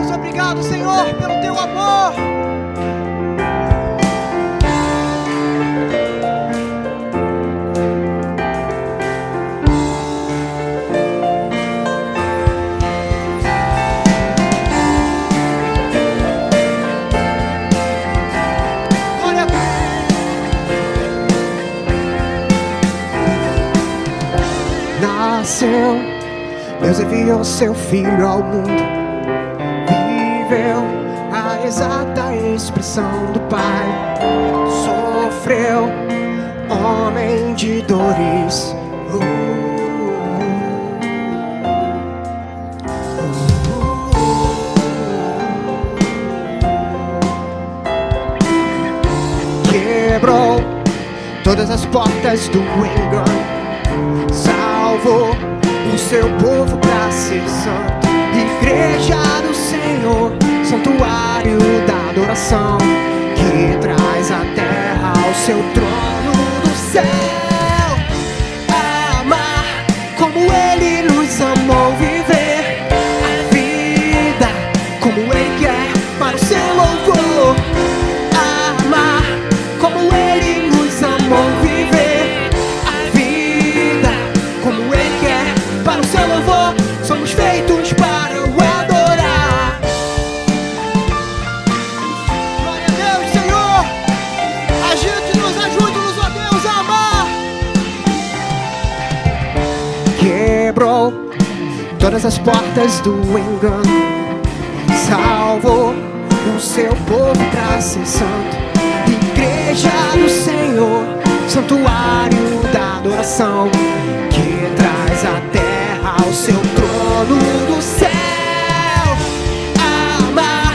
Deus, obrigado, Senhor, pelo teu amor. Nasceu, Deus enviou seu Filho ao mundo, viveu a exata expressão do Pai, sofreu, homem de dores, quebrou todas as portas do engano, salvou o seu povo pra ser santo. Igreja do Senhor, santuário da adoração, que traz a terra ao seu trono do céu. Amar como Ele nos amou, viver a vida como Ele quer para o seu louvor. Amar como Ele nos amou, viver a vida como Ele quer para o seu louvor. Somos feitos para o adorar. Glória a Deus, Senhor. Agite-nos, ajude-nos, ó Deus, a amar. Quebrou todas as portas do engano, salvou o seu povo pra ser santo. Igreja do Senhor, santuário da adoração, que traz a terra ao seu trono do céu. Amar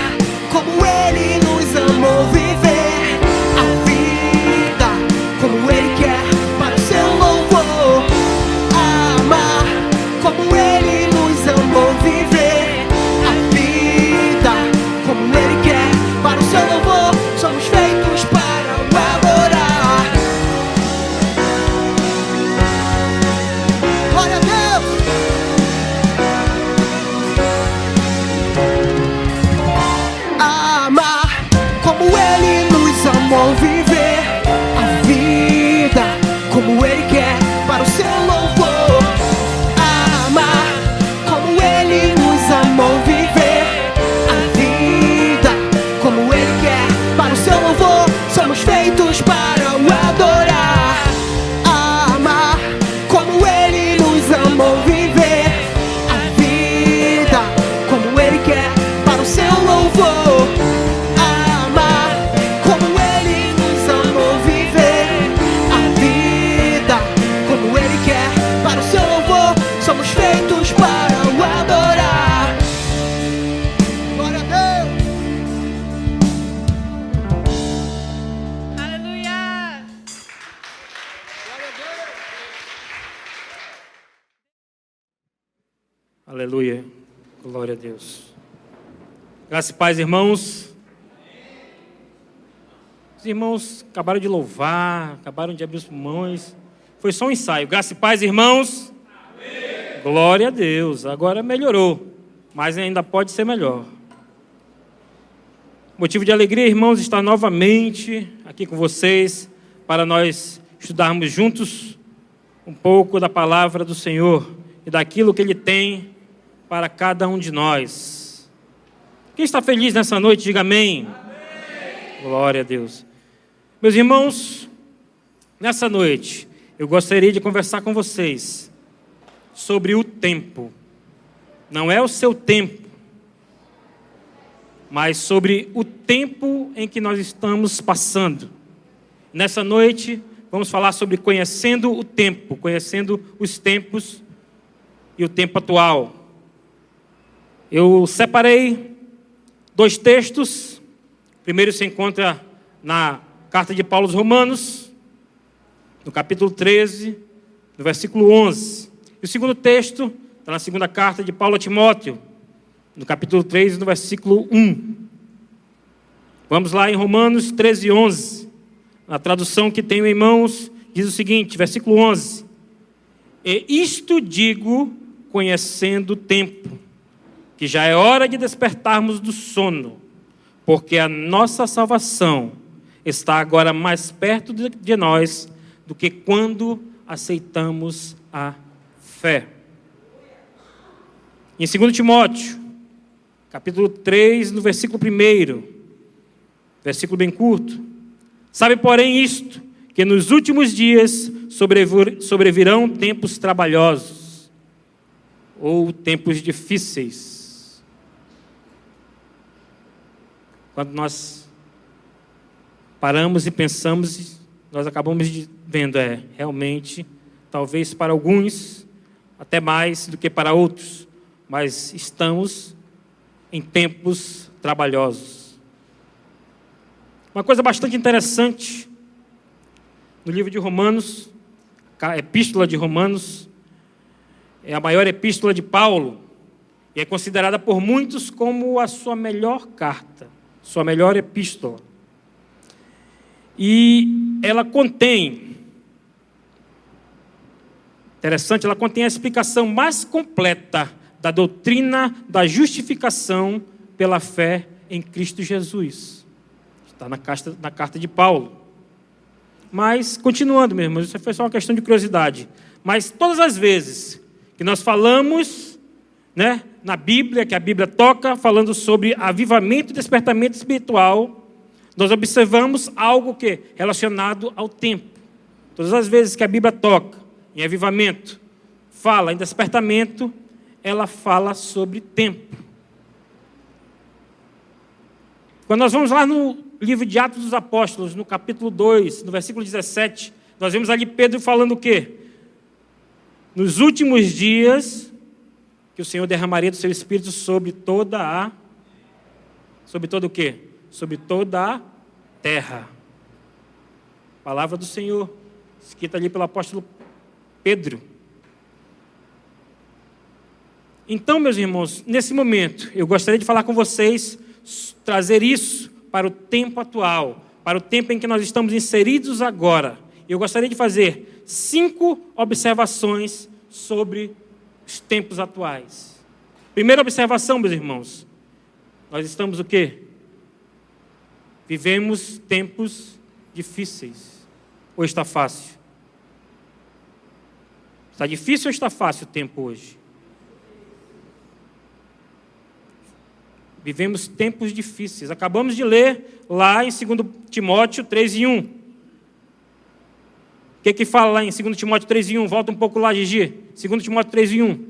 como Ele nos amou, viver a vida como Ele quer para o seu louvor. Amar como Ele nos amou, viver a vida como Ele quer para o seu louvor. Somos feitos para o adorar. Glória a Deus. Amar como Ele nos amou, viver a vida como Ele quer para o seu louvor. Amar como Ele nos amou, viver a vida como Ele quer para o seu louvor. Somos feitos para o adorar. Amar como Ele nos amou, viver a vida como Ele quer para o seu louvor. Amar como Ele nos amou, viver a vida como Ele quer para o seu louvor. Somos feitos para o adorar. Glória a Deus. Aleluia! Glória a Deus. Aleluia, glória a Deus. Graças e paz, irmãos. Os irmãos acabaram de louvar, acabaram de abrir os pulmões. Foi só um ensaio. Graças e paz, irmãos. Amém. Glória a Deus. Agora melhorou, mas ainda pode ser melhor. Motivo de alegria, irmãos, estar novamente aqui com vocês para nós estudarmos juntos um pouco da palavra do Senhor e daquilo que Ele tem para cada um de nós. Quem está feliz nessa noite, diga amém. Amém. Glória a Deus. Meus irmãos, nessa noite eu gostaria de conversar com vocês sobre o tempo. Não é o seu tempo, mas sobre o tempo em que nós estamos passando. Nessa noite vamos falar sobre conhecendo o tempo, conhecendo os tempos e o tempo atual. Eu separei 2 textos. O primeiro se encontra na carta de Paulo aos Romanos, no capítulo 13, no versículo 11. E o segundo texto está na segunda carta de Paulo a Timóteo, no capítulo 3, no versículo 1. Vamos lá em Romanos 13, 11. Na tradução que tenho em mãos, diz o seguinte, versículo 11. E isto digo conhecendo o tempo, que já é hora de despertarmos do sono, porque a nossa salvação está agora mais perto de nós do que quando aceitamos a fé. Em 2 Timóteo, capítulo 3, no versículo 1, versículo bem curto: sabe, porém, isto, que nos últimos dias sobrevirão tempos trabalhosos, ou tempos difíceis. Quando nós paramos e pensamos, nós acabamos vendo, realmente, talvez para alguns, até mais do que para outros, mas estamos em tempos trabalhosos. Uma coisa bastante interessante, no livro de Romanos, a epístola de Romanos, é a maior epístola de Paulo, e é considerada por muitos como a sua melhor carta, sua melhor epístola. E ela contém, interessante, ela contém a explicação mais completa da doutrina da justificação pela fé em Cristo Jesus. Está na carta de Paulo. Mas, continuando, meus irmãos, isso foi só uma questão de curiosidade. Mas todas as vezes que nós falamos, na Bíblia, que a Bíblia toca, falando sobre avivamento e despertamento espiritual, nós observamos algo relacionado ao tempo. Todas as vezes que a Bíblia toca em avivamento, fala em despertamento, ela fala sobre tempo. Quando nós vamos lá no livro de Atos dos Apóstolos, no capítulo 2, no versículo 17, nós vemos ali Pedro falando o quê? Nos últimos dias, que o Senhor derramaria do seu Espírito sobre todo o quê? Sobre toda a terra. Palavra do Senhor, escrita ali pelo apóstolo Pedro. Então, meus irmãos, nesse momento, eu gostaria de falar com vocês, trazer isso para o tempo atual, para o tempo em que nós estamos inseridos agora. Eu gostaria de fazer 5 observações sobre os tempos atuais. Primeira observação, meus irmãos, nós estamos o quê? Vivemos tempos difíceis. Ou está fácil? Está difícil ou está fácil o tempo hoje? Vivemos tempos difíceis. Acabamos de ler lá em 2 Timóteo 3:1. O que fala lá em 2 Timóteo 3:1? Volta um pouco lá, Gigi. 2 Timóteo 3:1.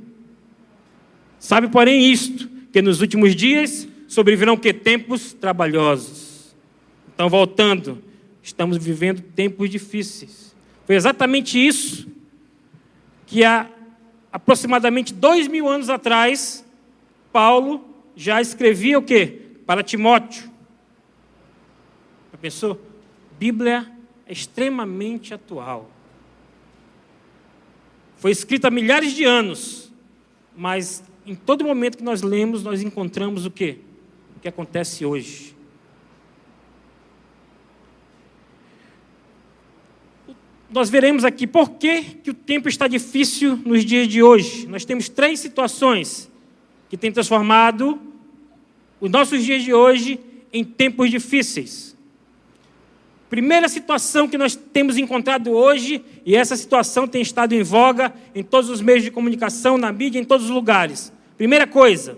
Sabe, porém, isto, que nos últimos dias sobrevirão tempos trabalhosos. Então, voltando, estamos vivendo tempos difíceis. Foi exatamente isso que há aproximadamente 2000 anos atrás, Paulo já escrevia o quê? Para Timóteo. Já pensou? Bíblia é extremamente atual. Foi escrita há milhares de anos, mas em todo momento que nós lemos, nós encontramos o quê? O que acontece hoje. Nós veremos aqui por que o tempo está difícil nos dias de hoje. Nós temos 3 situações que têm transformado os nossos dias de hoje em tempos difíceis. Primeira situação que nós temos encontrado hoje, e essa situação tem estado em voga em todos os meios de comunicação, na mídia, em todos os lugares. Primeira coisa,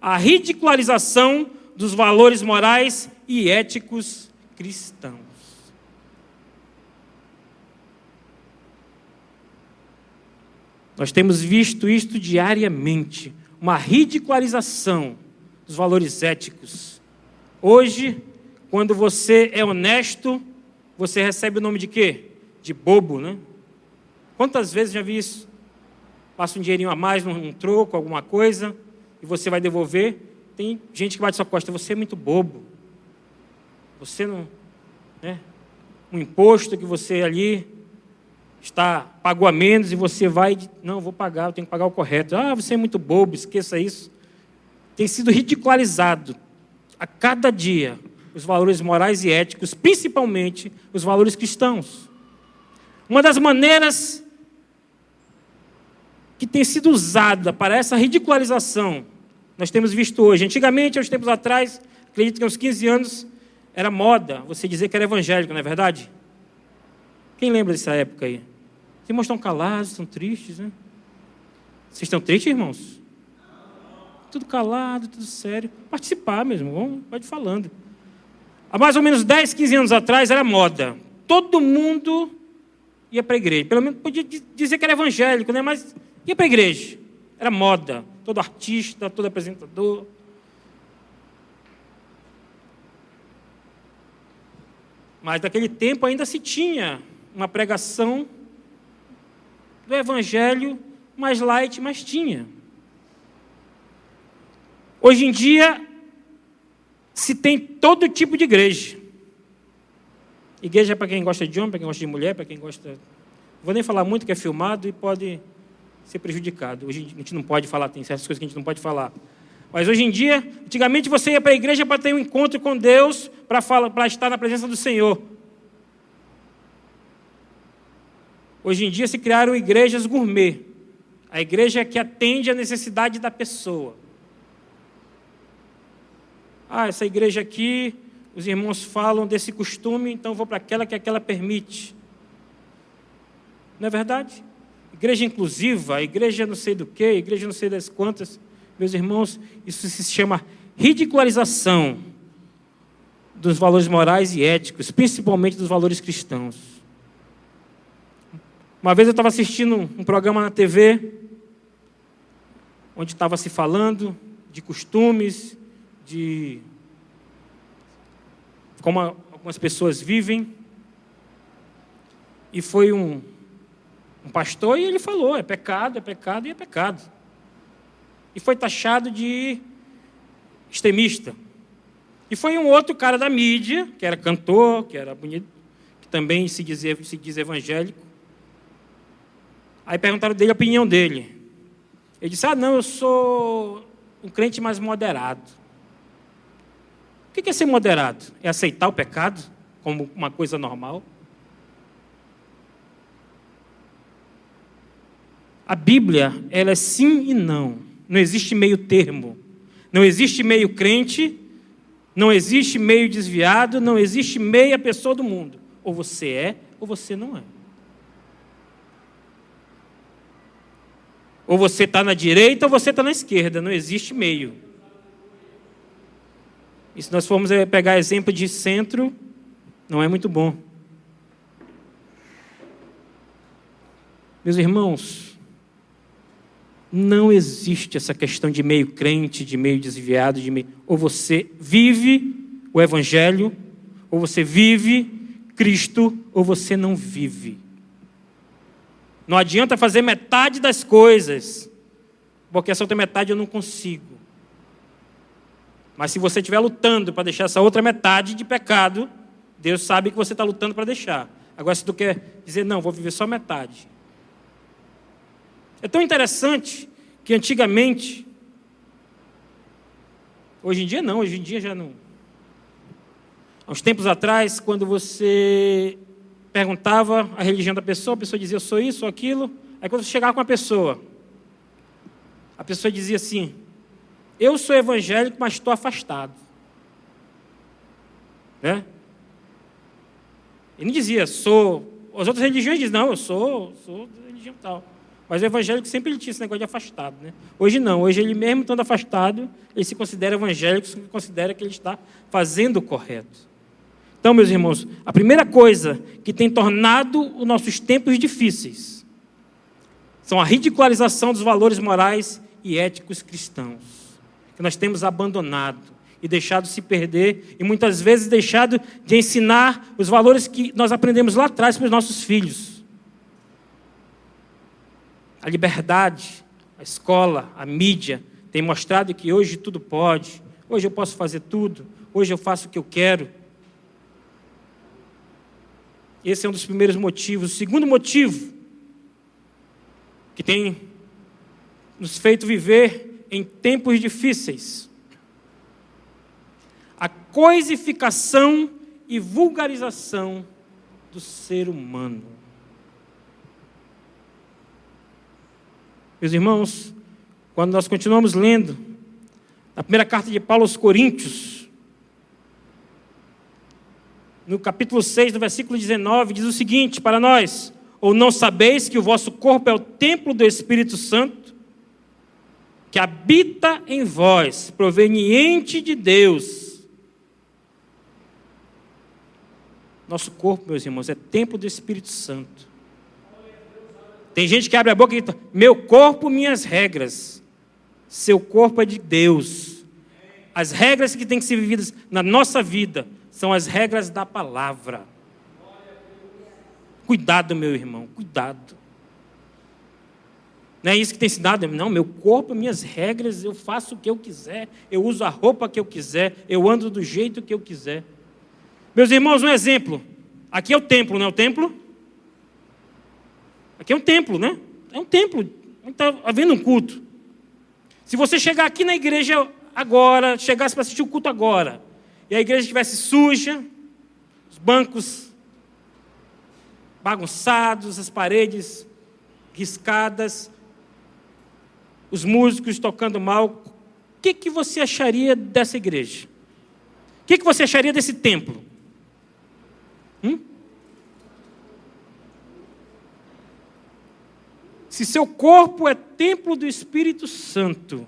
a ridicularização dos valores morais e éticos cristãos. Nós temos visto isto diariamente, uma ridicularização dos valores éticos. Hoje, quando você é honesto, você recebe o nome de quê? De bobo, né? Quantas vezes já vi isso? Passa um dinheirinho a mais num troco, alguma coisa, e você vai devolver. Tem gente que bate sua costa, você é muito bobo. Você não... Um imposto que você ali pagou a menos e você vai... Não, vou pagar, eu tenho que pagar o correto. Você é muito bobo, esqueça isso. Tem sido ridicularizado a cada dia os valores morais e éticos, principalmente os valores cristãos. Uma das maneiras que tem sido usada para essa ridicularização nós temos visto hoje. Antigamente, há uns tempos atrás, acredito que há uns 15 anos, era moda você dizer que era evangélico, não é verdade? Quem lembra dessa época aí? Os irmãos estão calados, estão tristes, né? Vocês estão tristes, irmãos? Tudo calado, tudo sério. Participar mesmo, vamos, pode ir falando. Há mais ou menos 10, 15 anos atrás era moda. Todo mundo ia para a igreja. Pelo menos podia dizer que era evangélico, né? Mas ia para a igreja. Era moda. Todo artista, todo apresentador. Mas naquele tempo ainda se tinha uma pregação do evangelho mais light, mas tinha. Hoje em dia, se tem todo tipo de igreja. Igreja é para quem gosta de homem, para quem gosta de mulher, para quem gosta... Não vou nem falar muito, que é filmado e pode ser prejudicado. Hoje a gente não pode falar, tem certas coisas que a gente não pode falar. Mas hoje em dia, antigamente você ia para a igreja para ter um encontro com Deus, para estar na presença do Senhor. Hoje em dia se criaram igrejas gourmet. A igreja que atende à necessidade da pessoa. Essa igreja aqui, os irmãos falam desse costume, então vou para aquela que aquela permite. Não é verdade? Igreja inclusiva, igreja não sei do que, igreja não sei das quantas. Meus irmãos, isso se chama ridicularização dos valores morais e éticos, principalmente dos valores cristãos. Uma vez eu estava assistindo um programa na TV, onde estava se falando de costumes, de como algumas pessoas vivem, e foi um pastor e ele falou, é pecado e é pecado. E foi taxado de extremista. E foi um outro cara da mídia, que era cantor, que era bonito, que também se diz evangélico. Aí perguntaram dele a opinião dele. Ele disse, não, eu sou um crente mais moderado. O que é ser moderado? É aceitar o pecado como uma coisa normal? A Bíblia, ela é sim e não. Não existe meio termo. Não existe meio crente, não existe meio desviado, não existe meia pessoa do mundo. Ou você é, ou você não é. Ou você está na direita, ou você está na esquerda. Não existe meio. E se nós formos pegar exemplo de centro, não é muito bom. Meus irmãos, não existe essa questão de meio crente, de meio desviado, de meio... Ou você vive o Evangelho, ou você vive Cristo, ou você não vive. Não adianta fazer metade das coisas, porque essa outra metade eu não consigo. Mas se você estiver lutando para deixar essa outra metade de pecado, Deus sabe que você está lutando para deixar. Agora, se tu quer dizer, não, vou viver só metade. É tão interessante que antigamente, hoje em dia não, hoje em dia já não. Há uns tempos atrás, quando você perguntava a religião da pessoa, a pessoa dizia, eu sou isso, sou aquilo. Aí quando você chegava com a pessoa dizia assim, eu sou evangélico, mas estou afastado. Né? Ele não dizia, sou... As outras religiões dizem, não, eu sou da religião tal. Mas o evangélico sempre ele tinha esse negócio de afastado. Né? Hoje não, hoje ele mesmo estando afastado, ele se considera evangélico, se considera que ele está fazendo o correto. Então, meus irmãos, a primeira coisa que tem tornado os nossos tempos difíceis são a ridicularização dos valores morais e éticos cristãos, que nós temos abandonado e deixado se perder, e muitas vezes deixado de ensinar os valores que nós aprendemos lá atrás para os nossos filhos. A liberdade, a escola, a mídia, tem mostrado que hoje tudo pode, hoje eu posso fazer tudo, hoje eu faço o que eu quero. Esse é um dos primeiros motivos. O segundo motivo que tem nos feito viver em tempos difíceis, a coisificação e vulgarização do ser humano. Meus irmãos, quando nós continuamos lendo Na primeira carta de Paulo aos Coríntios, no capítulo 6, no versículo 19, diz o seguinte para nós: ou não sabeis que o vosso corpo é o templo do Espírito Santo, que habita em vós, proveniente de Deus. Nosso corpo, meus irmãos, é templo do Espírito Santo. Tem gente que abre a boca e diz: meu corpo, minhas regras. Seu corpo é de Deus. As regras que têm que ser vividas na nossa vida são as regras da palavra. Cuidado, meu irmão, cuidado. Não é isso que tem ensinado? Não, meu corpo, minhas regras, eu faço o que eu quiser, eu uso a roupa que eu quiser, eu ando do jeito que eu quiser. Meus irmãos, um exemplo. Aqui é o templo, não é o templo? Aqui é um templo, né? É um templo. Está havendo um culto. Se você chegar aqui na igreja agora, chegasse para assistir o culto agora, e a igreja estivesse suja, os bancos bagunçados, as paredes riscadas, os músicos tocando mal, o que você acharia dessa igreja? O que você acharia desse templo? Se seu corpo é templo do Espírito Santo,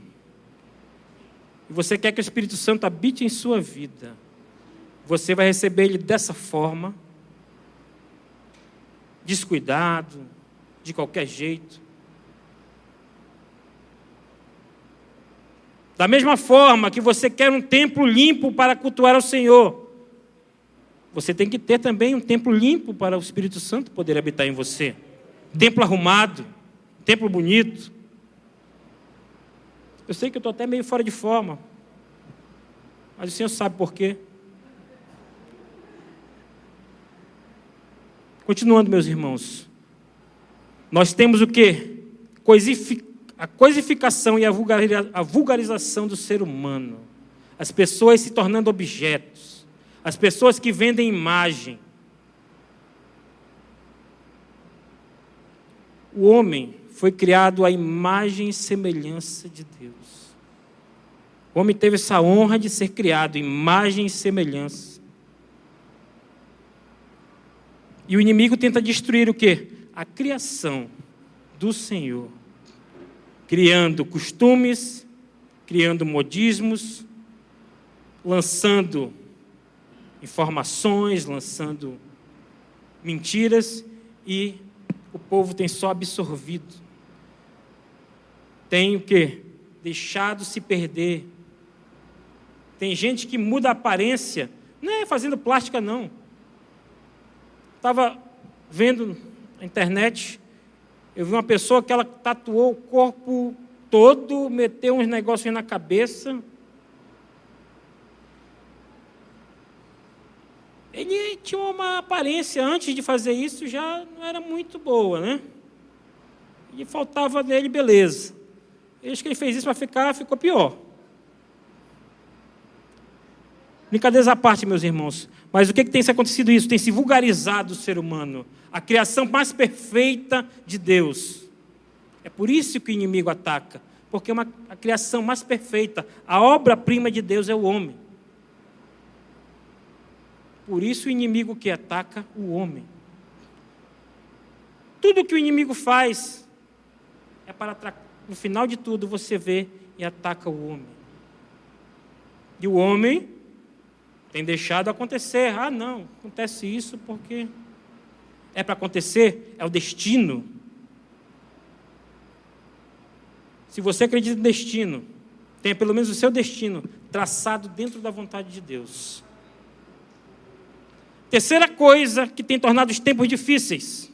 e você quer que o Espírito Santo habite em sua vida, você vai receber ele dessa forma, descuidado, de qualquer jeito. Da mesma forma que você quer um templo limpo para cultuar ao Senhor, você tem que ter também um templo limpo para o Espírito Santo poder habitar em você. Templo arrumado, templo bonito. Eu sei que eu estou até meio fora de forma, mas o Senhor sabe por quê. Continuando, meus irmãos, nós temos o quê? A coisificação e a vulgarização do ser humano. As pessoas se tornando objetos. As pessoas que vendem imagem. O homem foi criado à imagem e semelhança de Deus. O homem teve essa honra de ser criado à imagem e semelhança. E o inimigo tenta destruir o quê? A criação do Senhor. Criando costumes, criando modismos, lançando informações, lançando mentiras, e o povo tem só absorvido. Tem o quê? Deixado se perder. Tem gente que muda a aparência, não é fazendo plástica, não. Estava vendo na internet, eu vi uma pessoa que ela tatuou o corpo todo, meteu uns negócios na cabeça. Ele tinha uma aparência, antes de fazer isso, já não era muito boa, né? E faltava nele beleza. Acho que ele fez isso para ficar, ficou pior. Brincadeiras à parte, meus irmãos. Mas o que tem se acontecido isso? Tem se vulgarizado o ser humano. A criação mais perfeita de Deus. É por isso que o inimigo ataca. Porque a criação mais perfeita, a obra-prima de Deus é o homem. Por isso o inimigo que ataca o homem. Tudo que o inimigo faz é para, no final de tudo, você vê e ataca o homem. E o homem tem deixado acontecer. Ah, não, acontece isso porque é para acontecer, é o destino. Se você acredita no destino, tenha pelo menos o seu destino traçado dentro da vontade de Deus. Terceira coisa que tem tornado os tempos difíceis.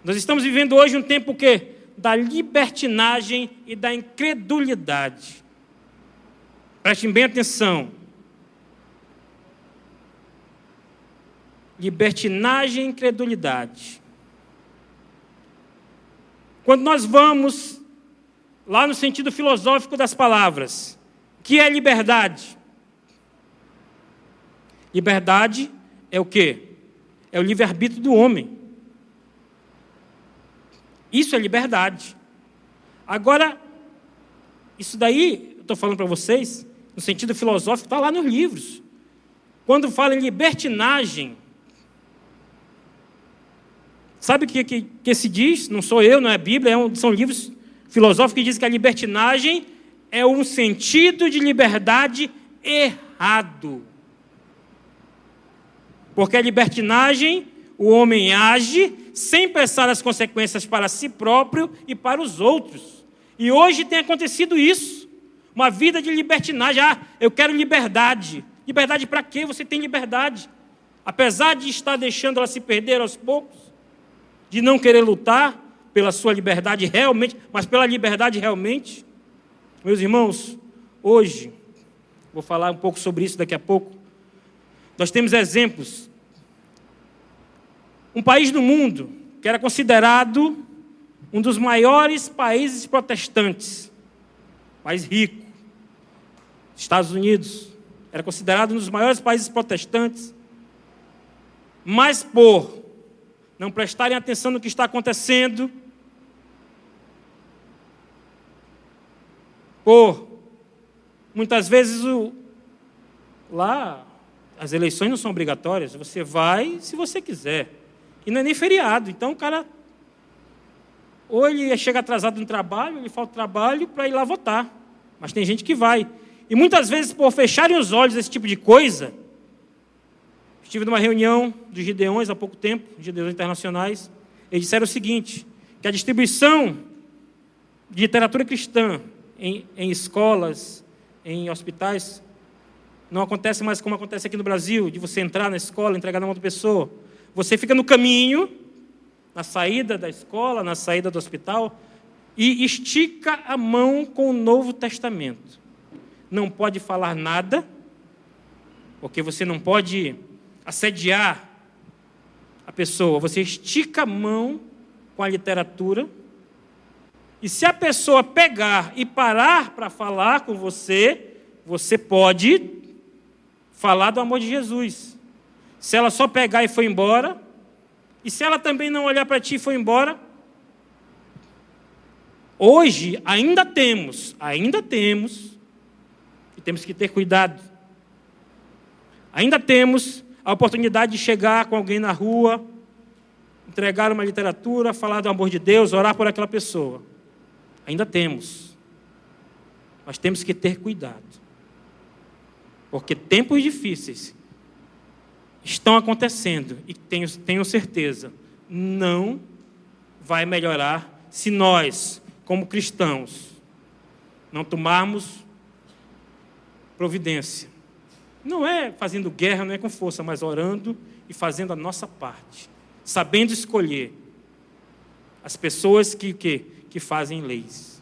Nós estamos vivendo hoje um tempo o quê? Da libertinagem e da incredulidade. Prestem bem atenção. Libertinagem e incredulidade. Quando nós vamos lá no sentido filosófico das palavras, o que é liberdade? Liberdade é o quê? É o livre-arbítrio do homem. Isso é liberdade. Agora, isso daí, estou falando para vocês, no sentido filosófico, está lá nos livros. Quando fala em libertinagem, sabe o que se diz? Não sou eu, não é a Bíblia, são livros filosóficos que dizem que a libertinagem é um sentido de liberdade errado. Porque a libertinagem, o homem age sem pensar as consequências para si próprio e para os outros. E hoje tem acontecido isso. Uma vida de libertinagem. Eu quero liberdade. Liberdade para quê? Você tem liberdade. Apesar de estar deixando ela se perder aos poucos, de não querer lutar pela sua liberdade realmente, mas pela liberdade realmente. Meus irmãos, hoje, vou falar um pouco sobre isso daqui a pouco, nós temos exemplos. Um país do mundo que era considerado um dos maiores países protestantes, mais rico, Estados Unidos, era considerado um dos maiores países protestantes, mas por não prestarem atenção no que está acontecendo, por muitas vezes lá as eleições não são obrigatórias, você vai se você quiser, e não é nem feriado, então o cara ou ele chega atrasado no trabalho, ele falta trabalho para ir lá votar, mas tem gente que vai, e muitas vezes por fecharem os olhos desse tipo de coisa. Estive numa reunião dos Gideões há pouco tempo, Gideões Internacionais. Eles disseram o seguinte, que a distribuição de literatura cristã em escolas, em hospitais, não acontece mais como acontece aqui no Brasil, de você entrar na escola, entregar na mão da pessoa. Você fica no caminho, na saída da escola, na saída do hospital, e estica a mão com o Novo Testamento. Não pode falar nada, porque você não pode assediar a pessoa. Você estica a mão com a literatura, e se a pessoa pegar e parar para falar com você, você pode falar do amor de Jesus. Se ela só pegar e for embora, e se ela também não olhar para ti e for embora, hoje ainda temos, e temos que ter cuidado, ainda temos a oportunidade de chegar com alguém na rua, entregar uma literatura, falar do amor de Deus, orar por aquela pessoa. Ainda temos. Mas temos que ter cuidado. Porque tempos difíceis estão acontecendo e tenho certeza, não vai melhorar se nós, como cristãos, não tomarmos providência. Não é fazendo guerra, não é com força, mas orando e fazendo a nossa parte. Sabendo escolher as pessoas que fazem leis.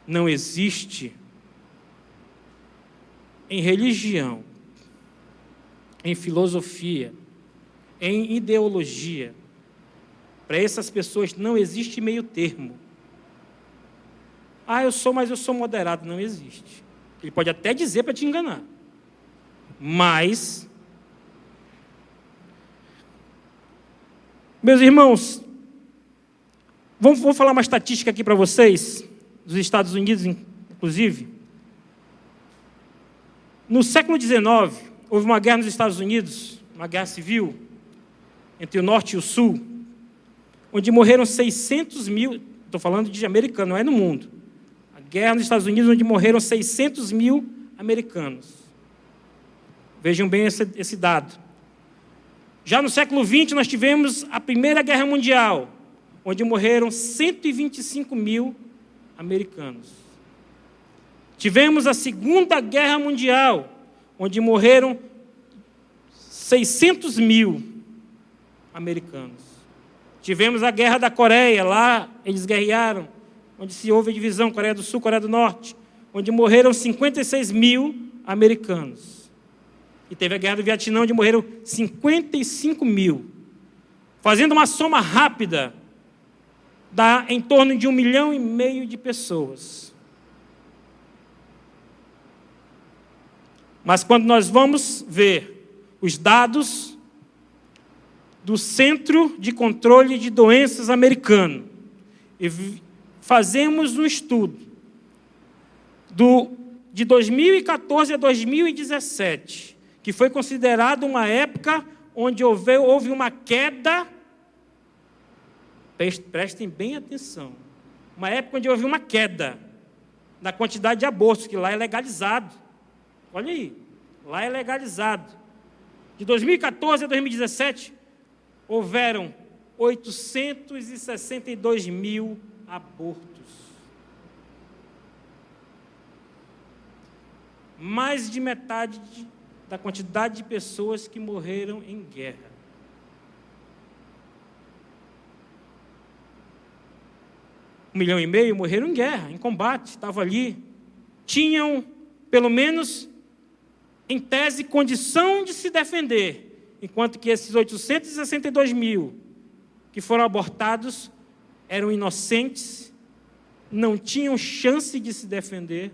Não existe em religião, em filosofia, em ideologia, para essas pessoas não existe meio termo. Mas eu sou moderado. Não existe. Ele pode até dizer para te enganar. Mas, meus irmãos, vou falar uma estatística aqui para vocês, dos Estados Unidos, inclusive. No século XIX, houve uma guerra nos Estados Unidos, uma guerra civil, entre o norte e o sul, onde morreram 600 mil, estou falando de americano, não é no mundo. A guerra nos Estados Unidos, onde morreram 600 mil americanos. Vejam bem esse dado. Já no século XX, nós tivemos a Primeira Guerra Mundial, onde morreram 125 mil americanos. Tivemos a Segunda Guerra Mundial, onde morreram 600 mil americanos. Tivemos a Guerra da Coreia, lá eles guerrearam, onde se houve a divisão, Coreia do Sul, Coreia do Norte, onde morreram 56 mil americanos. E teve a Guerra do Vietnã, onde morreram 55 mil. Fazendo uma soma rápida, dá em torno de 1,5 milhão de pessoas. Mas quando nós vamos ver os dados do Centro de Controle de Doenças americano, e fazemos um estudo de 2014 a 2017, que foi considerado uma época onde houve uma queda, prestem bem atenção, uma época onde houve uma queda na quantidade de abortos, que lá é legalizado. Olha aí, lá é legalizado. De 2014 a 2017, houveram 862 mil abortos. Mais de metade da quantidade de pessoas que morreram em guerra. Um 1,5 milhão morreram em guerra, em combate, estavam ali. Tinham, pelo menos, em tese, condição de se defender, enquanto que esses 862 mil que foram abortados eram inocentes, não tinham chance de se defender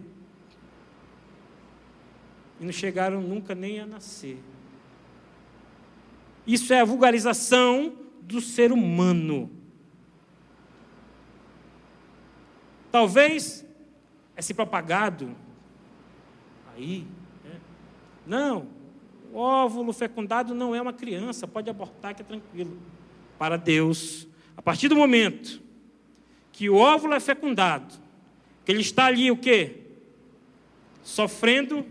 e não chegaram nunca nem a nascer. Isso é a vulgarização do ser humano. Talvez esse propagado aí, né? Não, o óvulo fecundado não é uma criança, pode abortar que é tranquilo. Para Deus, a partir do momento que o óvulo é fecundado, que ele está ali o quê? Sofrendo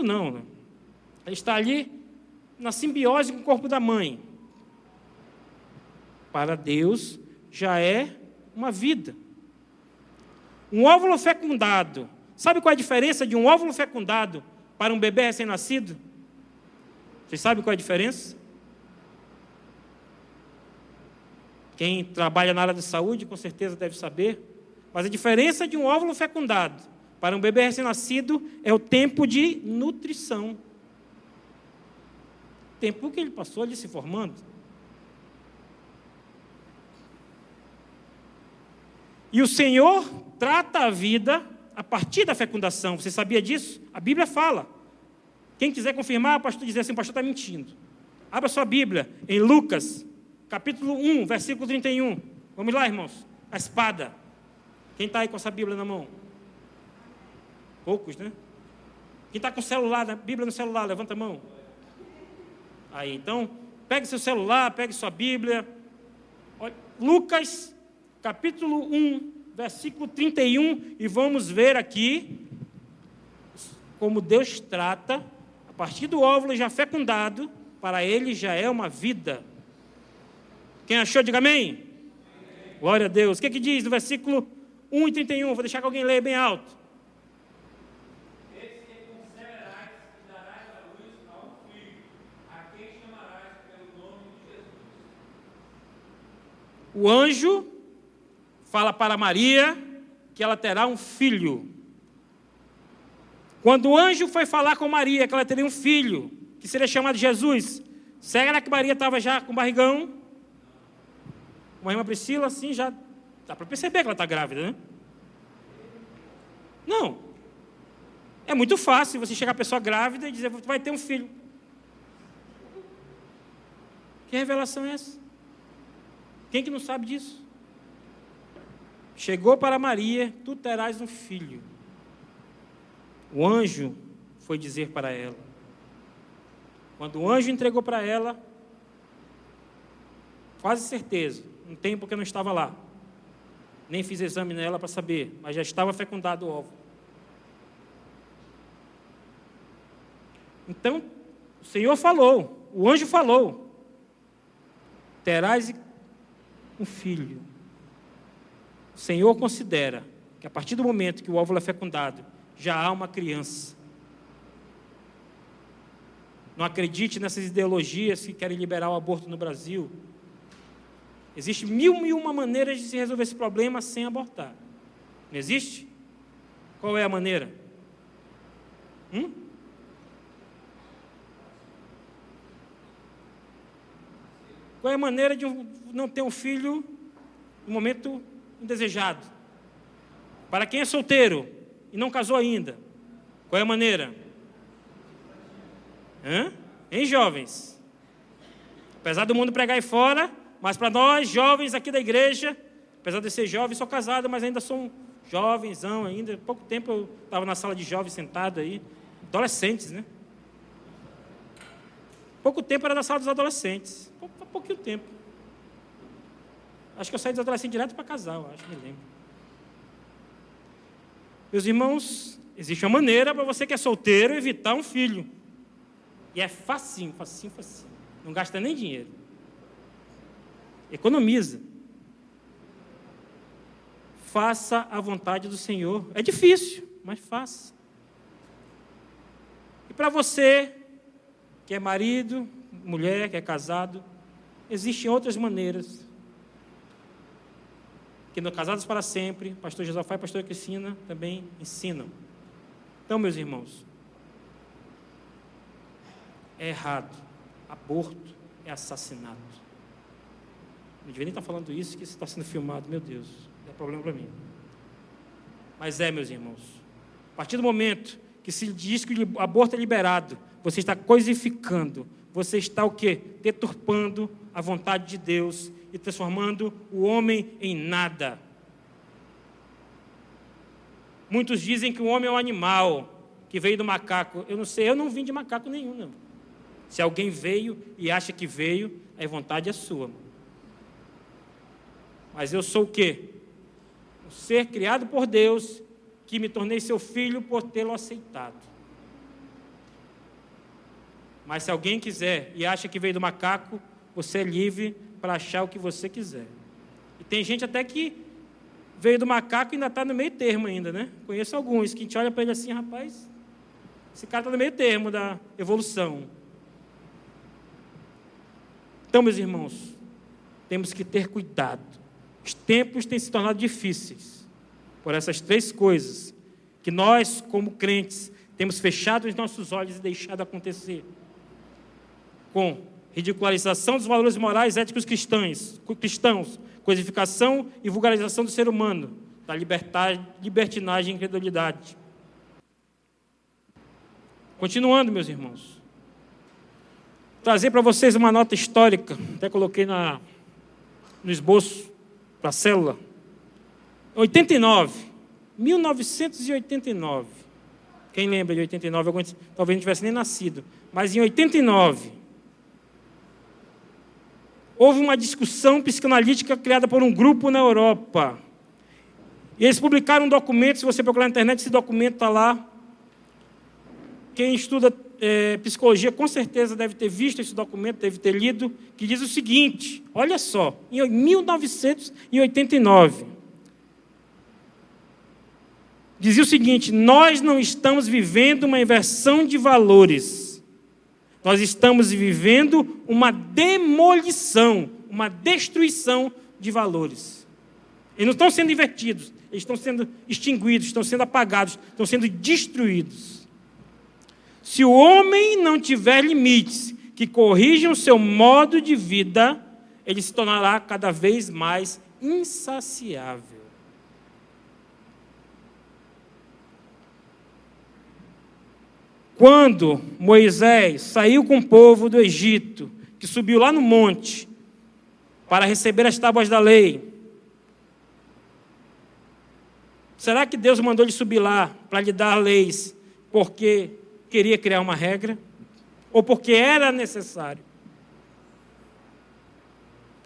não, né? Ele está ali na simbiose com o corpo da mãe. Para Deus, já é uma vida. Um óvulo fecundado, sabe qual é a diferença de um óvulo fecundado para um bebê recém-nascido? Vocês sabem qual é a diferença? Quem trabalha na área de saúde, com certeza deve saber. Mas a diferença de um óvulo fecundado para um bebê recém-nascido é o tempo de nutrição. O tempo que ele passou ali se formando. E o Senhor trata a vida a partir da fecundação. Você sabia disso? A Bíblia fala. Quem quiser confirmar, o pastor dizer assim, o pastor está mentindo. Abra sua Bíblia em Lucas, capítulo 1, versículo 31. Vamos lá, irmãos. A espada. Quem está aí com essa Bíblia na mão? Poucos, né? Quem está com o celular, a Bíblia no celular, levanta a mão. Aí, então, pegue seu celular, pegue sua Bíblia. Olha, Lucas, capítulo 1, versículo 31. E vamos ver aqui como Deus trata, a partir do óvulo já fecundado, para ele já é uma vida. Quem achou, diga amém. Amém. Glória a Deus. O que diz no versículo 1 e 31? Vou deixar que alguém leia bem alto. Eis que conceberás e darás à luz a um filho, a quem chamarás pelo nome de Jesus. O anjo fala para Maria que ela terá um filho. Quando o anjo foi falar com Maria que ela teria um filho, que seria chamado Jesus, será que Maria estava já com barrigão? Uma irmã Priscila, assim, já dá para perceber que ela está grávida, né? Não. É muito fácil você chegar a pessoa grávida e dizer, vai ter um filho. Que revelação é essa? Quem que não sabe disso? Chegou para Maria, tu terás um filho. O anjo foi dizer para ela. Quando o anjo entregou para ela, quase certeza, não tem porque eu não estava lá, nem fiz exame nela para saber, mas já estava fecundado o óvulo. Então, o Senhor falou, o anjo falou, terás um filho. O Senhor considera que a partir do momento que o óvulo é fecundado, já há uma criança. Não acredite nessas ideologias que querem liberar o aborto no Brasil. Existe 1.001 maneiras de se resolver esse problema sem abortar. Não existe? Qual é a maneira? Qual é a maneira de não ter um filho no momento indesejado? Para quem é solteiro e não casou ainda, qual é a maneira? Hein, jovens? Apesar do mundo pregar aí fora, mas para nós, jovens aqui da igreja, apesar de ser jovem, sou casado, mas ainda sou um jovenzão ainda. Pouco tempo eu estava na sala de jovens sentado aí. Adolescentes, né? Pouco tempo era na sala dos adolescentes. Pouquinho tempo. Acho que eu saí dos adolescentes direto para casal, acho, me lembro. Meus irmãos, existe uma maneira para você que é solteiro evitar um filho. E é facinho, facinho, facinho. Não gasta nem dinheiro. Economiza. Faça a vontade do Senhor. É difícil, mas faça. E para você que é marido, mulher, que é casado, existem outras maneiras. Que no Casados para Sempre, pastor Josafá e pastor Cristina também ensinam. Então, meus irmãos, é errado. Aborto é assassinato. Não devia nem estar falando isso, que isso está sendo filmado, meu Deus, é problema para mim. Mas meus irmãos, a partir do momento que se diz que o aborto é liberado, você está coisificando, você está o quê? Deturpando a vontade de Deus e transformando o homem em nada. Muitos dizem que o homem é um animal, que veio do macaco. Eu não sei, eu não vim de macaco nenhum, não. Se alguém veio e acha que veio, a vontade é sua. Mas eu sou o quê? Um ser criado por Deus, que me tornei seu filho por tê-lo aceitado. Mas se alguém quiser e acha que veio do macaco, você é livre para achar o que você quiser. E tem gente até que veio do macaco e ainda está no meio termo ainda, né? Conheço alguns que a gente olha para ele assim, rapaz, esse cara está no meio termo da evolução. Então, meus irmãos, temos que ter cuidado. Os tempos têm se tornado difíceis por essas três coisas que nós, como crentes, temos fechado os nossos olhos e deixado acontecer. Com ridicularização dos valores morais e éticos cristãos, coisificação e vulgarização do ser humano, da libertinagem e incredulidade. Continuando, meus irmãos. Trazer para vocês uma nota histórica, até coloquei no esboço para a célula. 1989. Quem lembra de 89? Talvez não tivesse nem nascido. Mas em 89, houve uma discussão psicanalítica criada por um grupo na Europa. E eles publicaram um documento, se você procurar na internet, esse documento está lá. Quem estuda psicologia, com certeza deve ter visto esse documento, deve ter lido, que diz o seguinte, olha só, em 1989, dizia o seguinte: nós não estamos vivendo uma inversão de valores, nós estamos vivendo uma demolição, uma destruição de valores. Eles não estão sendo invertidos, eles estão sendo extinguidos, estão sendo apagados, estão sendo destruídos. Se o homem não tiver limites que corrijam o seu modo de vida, ele se tornará cada vez mais insaciável. Quando Moisés saiu com o povo do Egito, que subiu lá no monte para receber as tábuas da lei, será que Deus mandou ele subir lá para lhe dar leis porque queria criar uma regra, ou porque era necessário?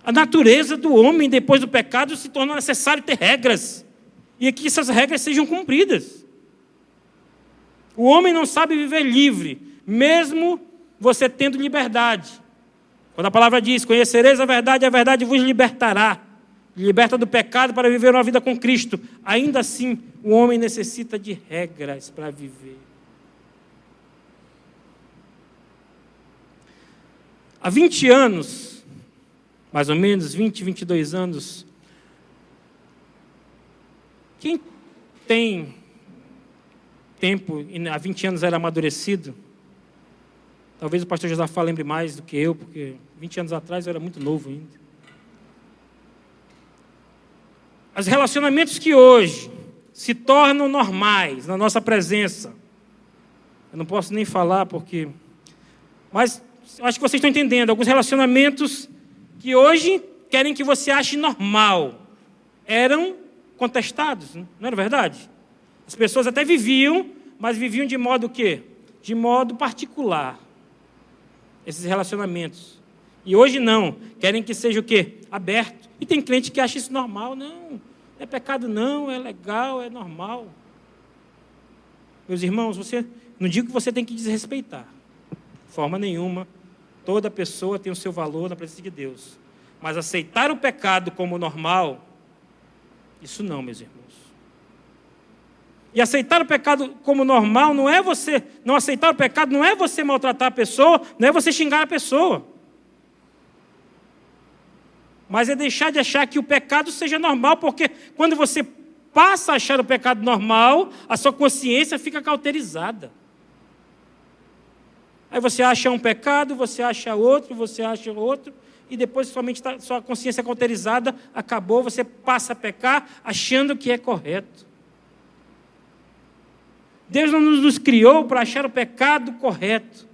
A natureza do homem, depois do pecado, se tornou necessário ter regras, e que essas regras sejam cumpridas. O homem não sabe viver livre, mesmo você tendo liberdade. Quando a palavra diz, conhecereis a verdade vos libertará. Liberta do pecado para viver uma vida com Cristo. Ainda assim, o homem necessita de regras para viver. Há 20 anos, mais ou menos, 20, 22 anos, quem tem tempo, e há 20 anos era amadurecido, talvez o pastor Josafá lembre mais do que eu, porque 20 anos atrás eu era muito novo ainda. Os relacionamentos que hoje se tornam normais na nossa presença, eu não posso nem falar porque... Mas acho que vocês estão entendendo, alguns relacionamentos que hoje querem que você ache normal, eram contestados, não era verdade? As pessoas até viviam, mas viviam de modo o quê? De modo particular, esses relacionamentos. E hoje não, querem que seja o quê? Aberto. E tem crente que acha isso normal. Não é pecado não, é legal, é normal. Meus irmãos, não digo que você tem que desrespeitar. De forma nenhuma, toda pessoa tem o seu valor na presença de Deus. Mas aceitar o pecado como normal, isso não, meus irmãos. E aceitar o pecado como normal não é você... Não aceitar o pecado não é você maltratar a pessoa, não é você xingar a pessoa. Mas é deixar de achar que o pecado seja normal, porque quando você passa a achar o pecado normal, a sua consciência fica cauterizada. Aí você acha um pecado, você acha outro, e depois sua consciência cauterizada acabou, você passa a pecar achando que é correto. Deus não nos criou para achar o pecado correto.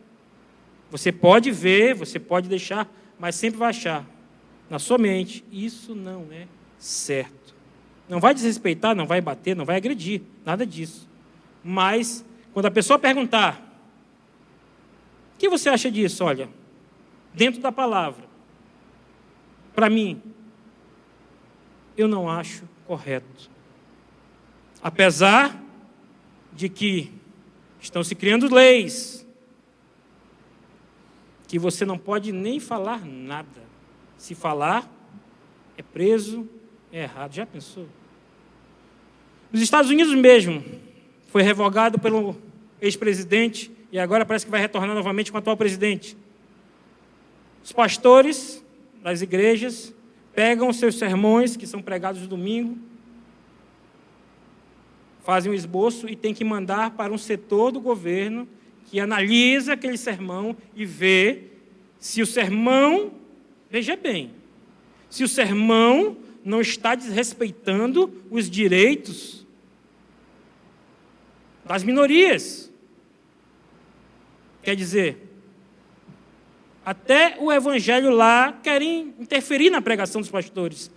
Você pode ver, você pode deixar, mas sempre vai achar na sua mente, isso não é certo. Não vai desrespeitar, não vai bater, não vai agredir, nada disso. Mas, quando a pessoa perguntar, o que você acha disso? Olha, dentro da palavra, para mim, eu não acho correto. Apesar de que estão se criando leis, que você não pode nem falar nada. Se falar, é preso, é errado. Já pensou? Nos Estados Unidos mesmo, foi revogado pelo ex-presidente e agora parece que vai retornar novamente com o atual presidente. Os pastores das igrejas pegam os seus sermões, que são pregados no domingo, fazem um esboço e tem que mandar para um setor do governo que analisa aquele sermão e vê se o sermão... Veja bem, se o sermão não está desrespeitando os direitos das minorias. Quer dizer, até o evangelho lá querem interferir na pregação dos pastores.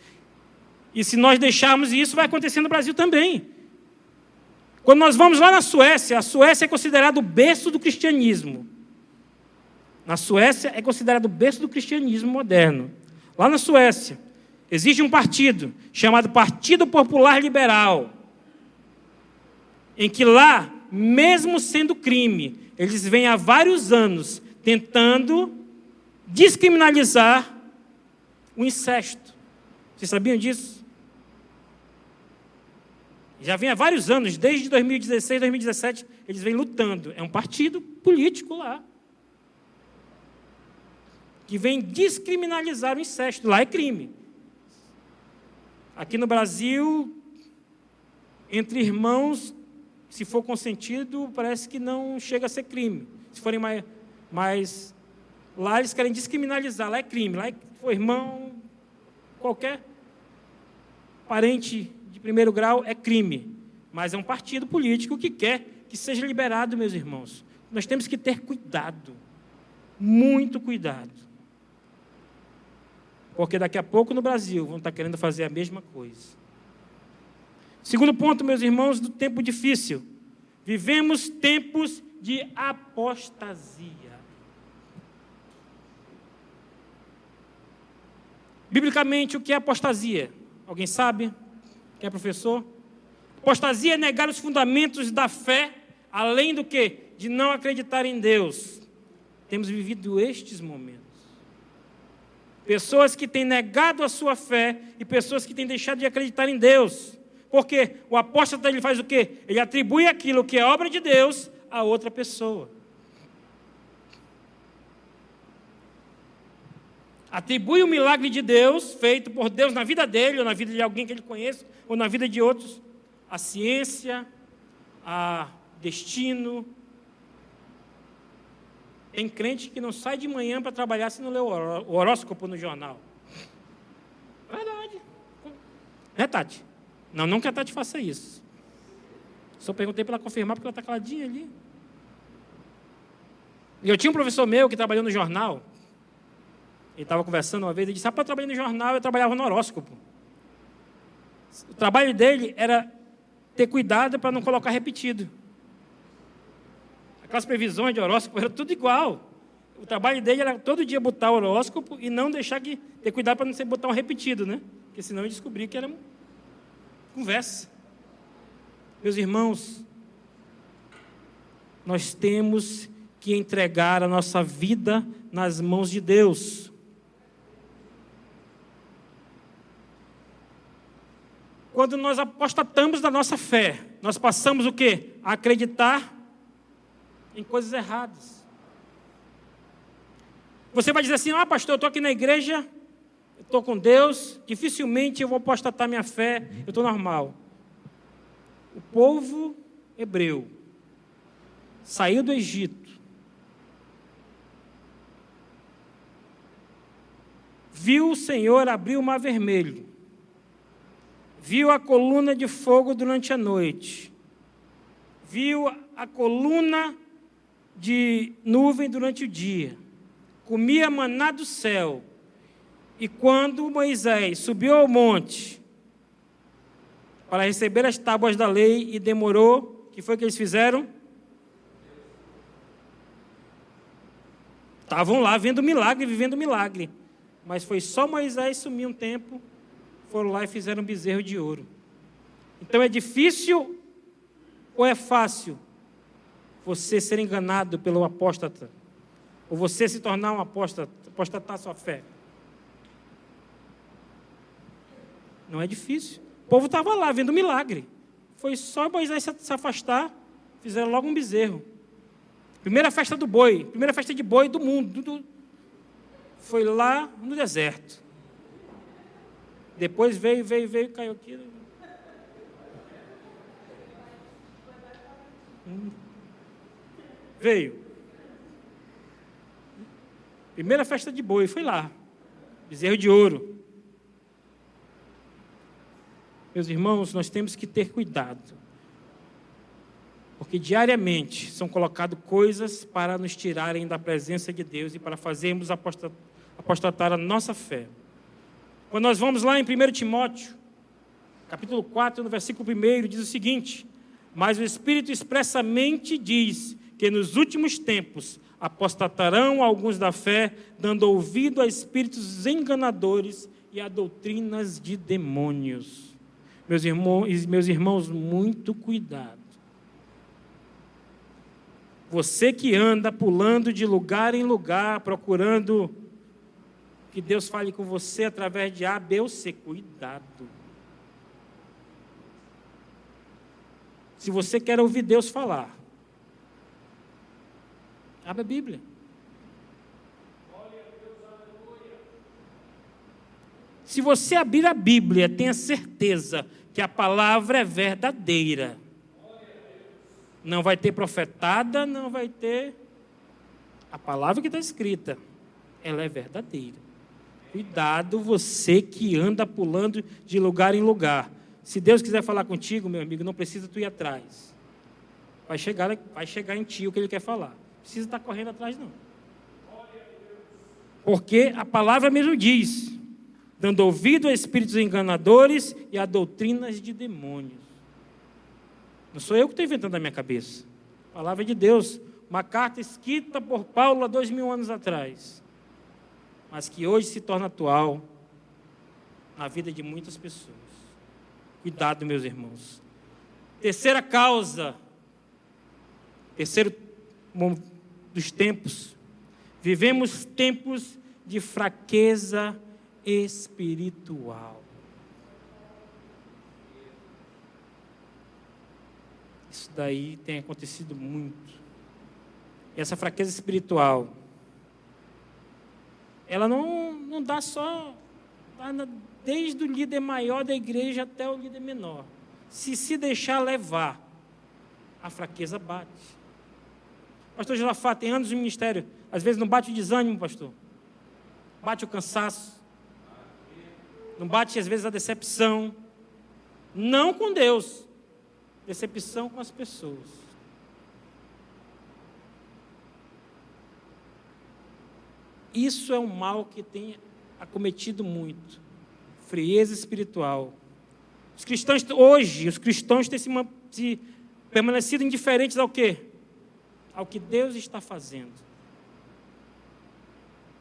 E se nós deixarmos isso, vai acontecer no Brasil também. Quando nós vamos lá na Suécia, a Suécia é considerada o berço do cristianismo. Na Suécia é considerado o berço do cristianismo moderno. Lá na Suécia, existe um partido chamado Partido Popular Liberal, em que lá, mesmo sendo crime, eles vêm há vários anos tentando descriminalizar o incesto. Vocês sabiam disso? Já vem há vários anos, desde 2016, 2017, eles vêm lutando. É um partido político lá, que vem descriminalizar o incesto. Lá é crime. Aqui no Brasil, entre irmãos, se for consentido, parece que não chega a ser crime. Se forem mais... Lá eles querem descriminalizar, lá é crime. Lá for irmão, qualquer parente de primeiro grau é crime. Mas é um partido político que quer que seja liberado, meus irmãos. Nós temos que ter cuidado, muito cuidado. Porque daqui a pouco no Brasil vão estar querendo fazer a mesma coisa. Segundo ponto, meus irmãos, do tempo difícil. Vivemos tempos de apostasia. Biblicamente, o que é apostasia? Alguém sabe? Quem é professor? Apostasia é negar os fundamentos da fé, além do que? De não acreditar em Deus. Temos vivido estes momentos. Pessoas que têm negado a sua fé e pessoas que têm deixado de acreditar em Deus. Porque o apóstata, ele faz o quê? Ele atribui aquilo que é obra de Deus a outra pessoa. Atribui o milagre de Deus, feito por Deus na vida dele, ou na vida de alguém que ele conhece, ou na vida de outros, a ciência, a destino. Tem crente que não sai de manhã para trabalhar se não lê o horóscopo no jornal. Verdade. É, Tati? Não que a Tati faça isso. Só perguntei para ela confirmar, porque ela está caladinha ali. E eu tinha um professor meu que trabalhou no jornal. Ele estava conversando uma vez, ele disse, para trabalhar no jornal, eu trabalhava no horóscopo. O trabalho dele era ter cuidado para não colocar repetido. Aquelas previsões de horóscopo eram tudo igual. O trabalho dele era todo dia botar o horóscopo e não deixar que... ter cuidado para não ser botar um repetido, né? Porque senão eu descobri que era conversa. Meus irmãos, nós temos que entregar a nossa vida nas mãos de Deus. Quando nós apostatamos da nossa fé, nós passamos o quê? A acreditar em coisas erradas. Você vai dizer assim, pastor, eu estou aqui na igreja, eu estou com Deus, dificilmente eu vou apostatar minha fé, eu estou normal. O povo hebreu saiu do Egito, viu o Senhor abrir o mar vermelho, viu a coluna de fogo durante a noite, viu a coluna de nuvem durante o dia, comia maná do céu, e quando Moisés subiu ao monte para receber as tábuas da lei e demorou, o que foi que eles fizeram? Estavam lá vendo milagre, vivendo milagre, mas foi só Moisés sumir um tempo, foram lá e fizeram um bezerro de ouro. Então é difícil ou é fácil você ser enganado pelo apóstata? Ou você se tornar um apóstata, apostatar sua fé? Não é difícil. O povo estava lá vendo milagre. Foi só Moisés se afastar, fizeram logo um bezerro. Primeira festa do boi, primeira festa de boi do mundo. Foi lá no deserto. Depois veio, caiu aqui. Veio. Primeira festa de boi, foi lá. Bezerro de ouro. Meus irmãos, nós temos que ter cuidado. Porque diariamente são colocadas coisas para nos tirarem da presença de Deus e para fazermos apostatar a nossa fé. Quando nós vamos lá em 1 Timóteo, capítulo 4, no versículo 1, diz o seguinte: mas o Espírito expressamente diz que nos últimos tempos apostatarão alguns da fé, dando ouvido a espíritos enganadores e a doutrinas de demônios. Meus irmãos, muito cuidado. Você que anda pulando de lugar em lugar, procurando que Deus fale com você através de A, B ou C, cuidado. Se você quer ouvir Deus falar, abre a Bíblia. Se você abrir a Bíblia, tenha certeza que a palavra é verdadeira. Não vai ter profetada, não vai ter... A palavra que está escrita, ela é verdadeira. Cuidado você que anda pulando de lugar em lugar. Se Deus quiser falar contigo, meu amigo, não precisa tu ir atrás. Vai chegar em ti o que Ele quer falar. Não precisa estar correndo atrás, não. Porque a palavra mesmo diz, dando ouvido a espíritos enganadores e a doutrinas de demônios. Não sou eu que estou inventando na minha cabeça. A palavra de Deus, uma carta escrita por Paulo há 2000 anos atrás, mas que hoje se torna atual na vida de muitas pessoas. Cuidado, meus irmãos. Terceira causa, terceiro dos tempos, vivemos tempos de fraqueza espiritual. Isso daí tem acontecido muito. E essa fraqueza espiritual, ela não dá só, desde o líder maior da igreja até o líder menor. Se deixar levar, a fraqueza bate. Pastor Josafá, tem anos de ministério, às vezes não bate o desânimo, pastor. Bate o cansaço. Não bate, às vezes, a decepção. Não com Deus. Decepção com as pessoas. Isso é um mal que tem acometido muito. Frieza espiritual. Os cristãos hoje, têm se permanecido indiferentes ao quê? Ao que Deus está fazendo.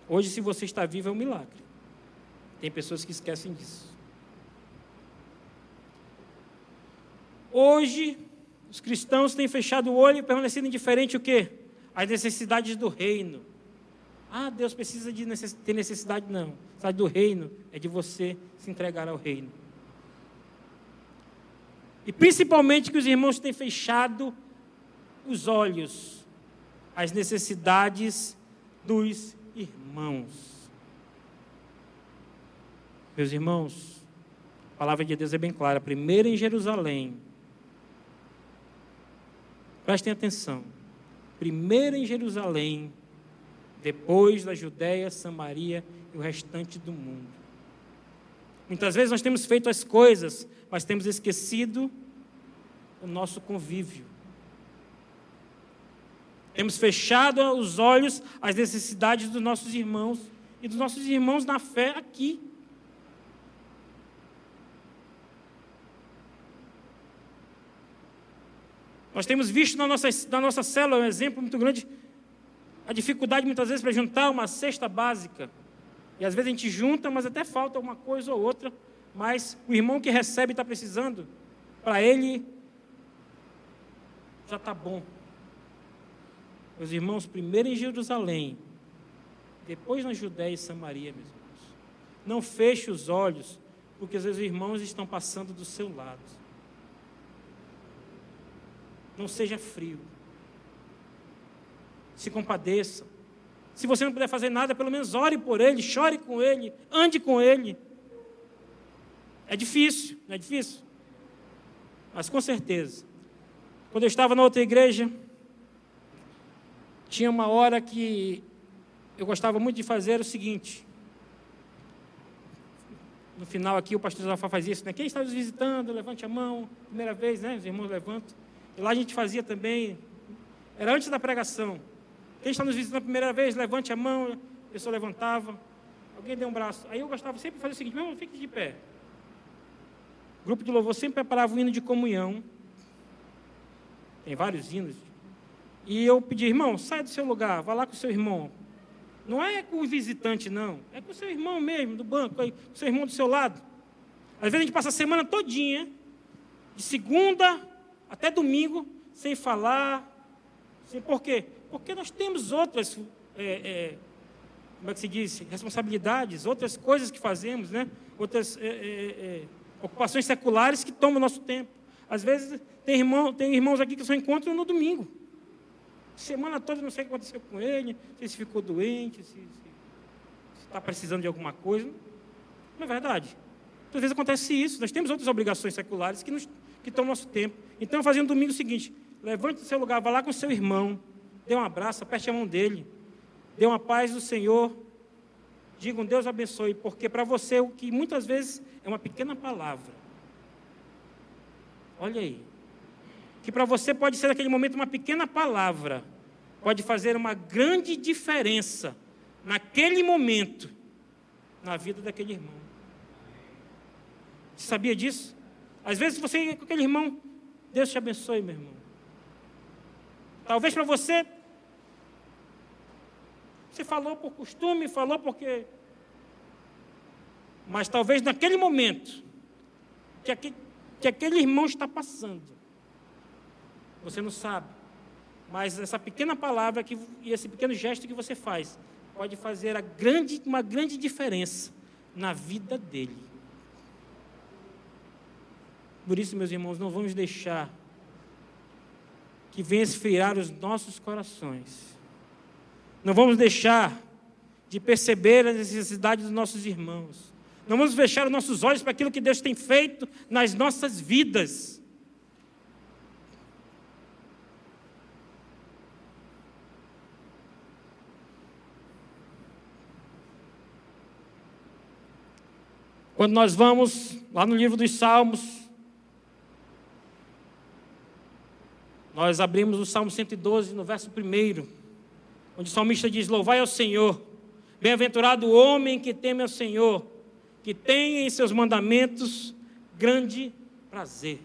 Hoje, se você está vivo, é um milagre. Tem pessoas que esquecem disso. Hoje, os cristãos têm fechado o olho e permanecido indiferente o quê? Às necessidades do reino. Ah, Deus precisa ter necessidade, não. A necessidade do reino é de você se entregar ao reino. E principalmente que os irmãos têm fechado os olhos às necessidades dos irmãos. Meus irmãos, a palavra de Deus é bem clara. Primeiro em Jerusalém. Prestem atenção. Primeiro em Jerusalém, depois da Judéia, Samaria e o restante do mundo. Muitas vezes nós temos feito as coisas, mas temos esquecido o nosso convívio. Temos fechado os olhos às necessidades dos nossos irmãos e dos nossos irmãos na fé aqui. Nós temos visto na nossa célula um exemplo muito grande, a dificuldade muitas vezes para juntar uma cesta básica. E às vezes a gente junta, mas até falta alguma coisa ou outra, mas o irmão que recebe está precisando, para ele já está bom. Meus irmãos, primeiro em Jerusalém, depois na Judéia e Samaria, meus irmãos. Não feche os olhos, porque às vezes os irmãos estão passando do seu lado. Não seja frio. Se compadeça. Se você não puder fazer nada, pelo menos ore por ele, chore com ele, ande com ele. É difícil, não é difícil? Mas com certeza. Quando eu estava na outra igreja, tinha uma hora que eu gostava muito de fazer o seguinte. No final aqui o pastor Zafá fazia isso, né? Quem está nos visitando, levante a mão. Primeira vez, né? Os irmãos levantam. E lá a gente fazia também, era antes da pregação. Quem está nos visitando a primeira vez, levante a mão, a pessoa levantava, alguém deu um braço. Aí eu gostava sempre de fazer o seguinte, meu irmão, fique de pé. O grupo de louvor sempre preparava um hino de comunhão. Tem vários hinos. E eu pedi, irmão, sai do seu lugar, vá lá com o seu irmão. Não é com o visitante, não. É com o seu irmão mesmo, do banco, aí, com o seu irmão do seu lado. Às vezes a gente passa a semana todinha, de segunda até domingo, sem falar. Por quê? Porque nós temos outras, como é que se diz? Responsabilidades, outras coisas que fazemos, né? Outras ocupações seculares que tomam o nosso tempo. Às vezes, tem irmãos aqui que só encontram no domingo. Semana toda, não sei o que aconteceu com ele, se ficou doente, se está precisando de alguma coisa. Não é verdade? Às vezes acontece isso. Nós temos outras obrigações seculares que tomam nosso tempo. Então, eu fazia no domingo o seguinte, levante do seu lugar, vá lá com o seu irmão, dê um abraço, aperte a mão dele, dê uma paz do Senhor, diga um Deus abençoe, porque para você o que muitas vezes é uma pequena palavra, olha aí, que para você pode ser naquele momento uma pequena palavra, pode fazer uma grande diferença naquele momento, na vida daquele irmão. Você sabia disso? Às vezes você com aquele irmão, Deus te abençoe, meu irmão. Talvez para você falou por costume, falou porque... Mas talvez naquele momento que aquele irmão está passando, você não sabe. Mas essa pequena palavra e esse pequeno gesto que você faz pode fazer uma grande diferença na vida dele. Por isso, meus irmãos, não vamos deixar que venha esfriar os nossos corações. Não vamos deixar de perceber as necessidades dos nossos irmãos. Não vamos fechar os nossos olhos para aquilo que Deus tem feito nas nossas vidas. Quando nós vamos lá no livro dos Salmos, nós abrimos o Salmo 112, no verso 1, onde o salmista diz, louvai ao Senhor, bem-aventurado o homem que teme ao Senhor, que tem em seus mandamentos grande prazer.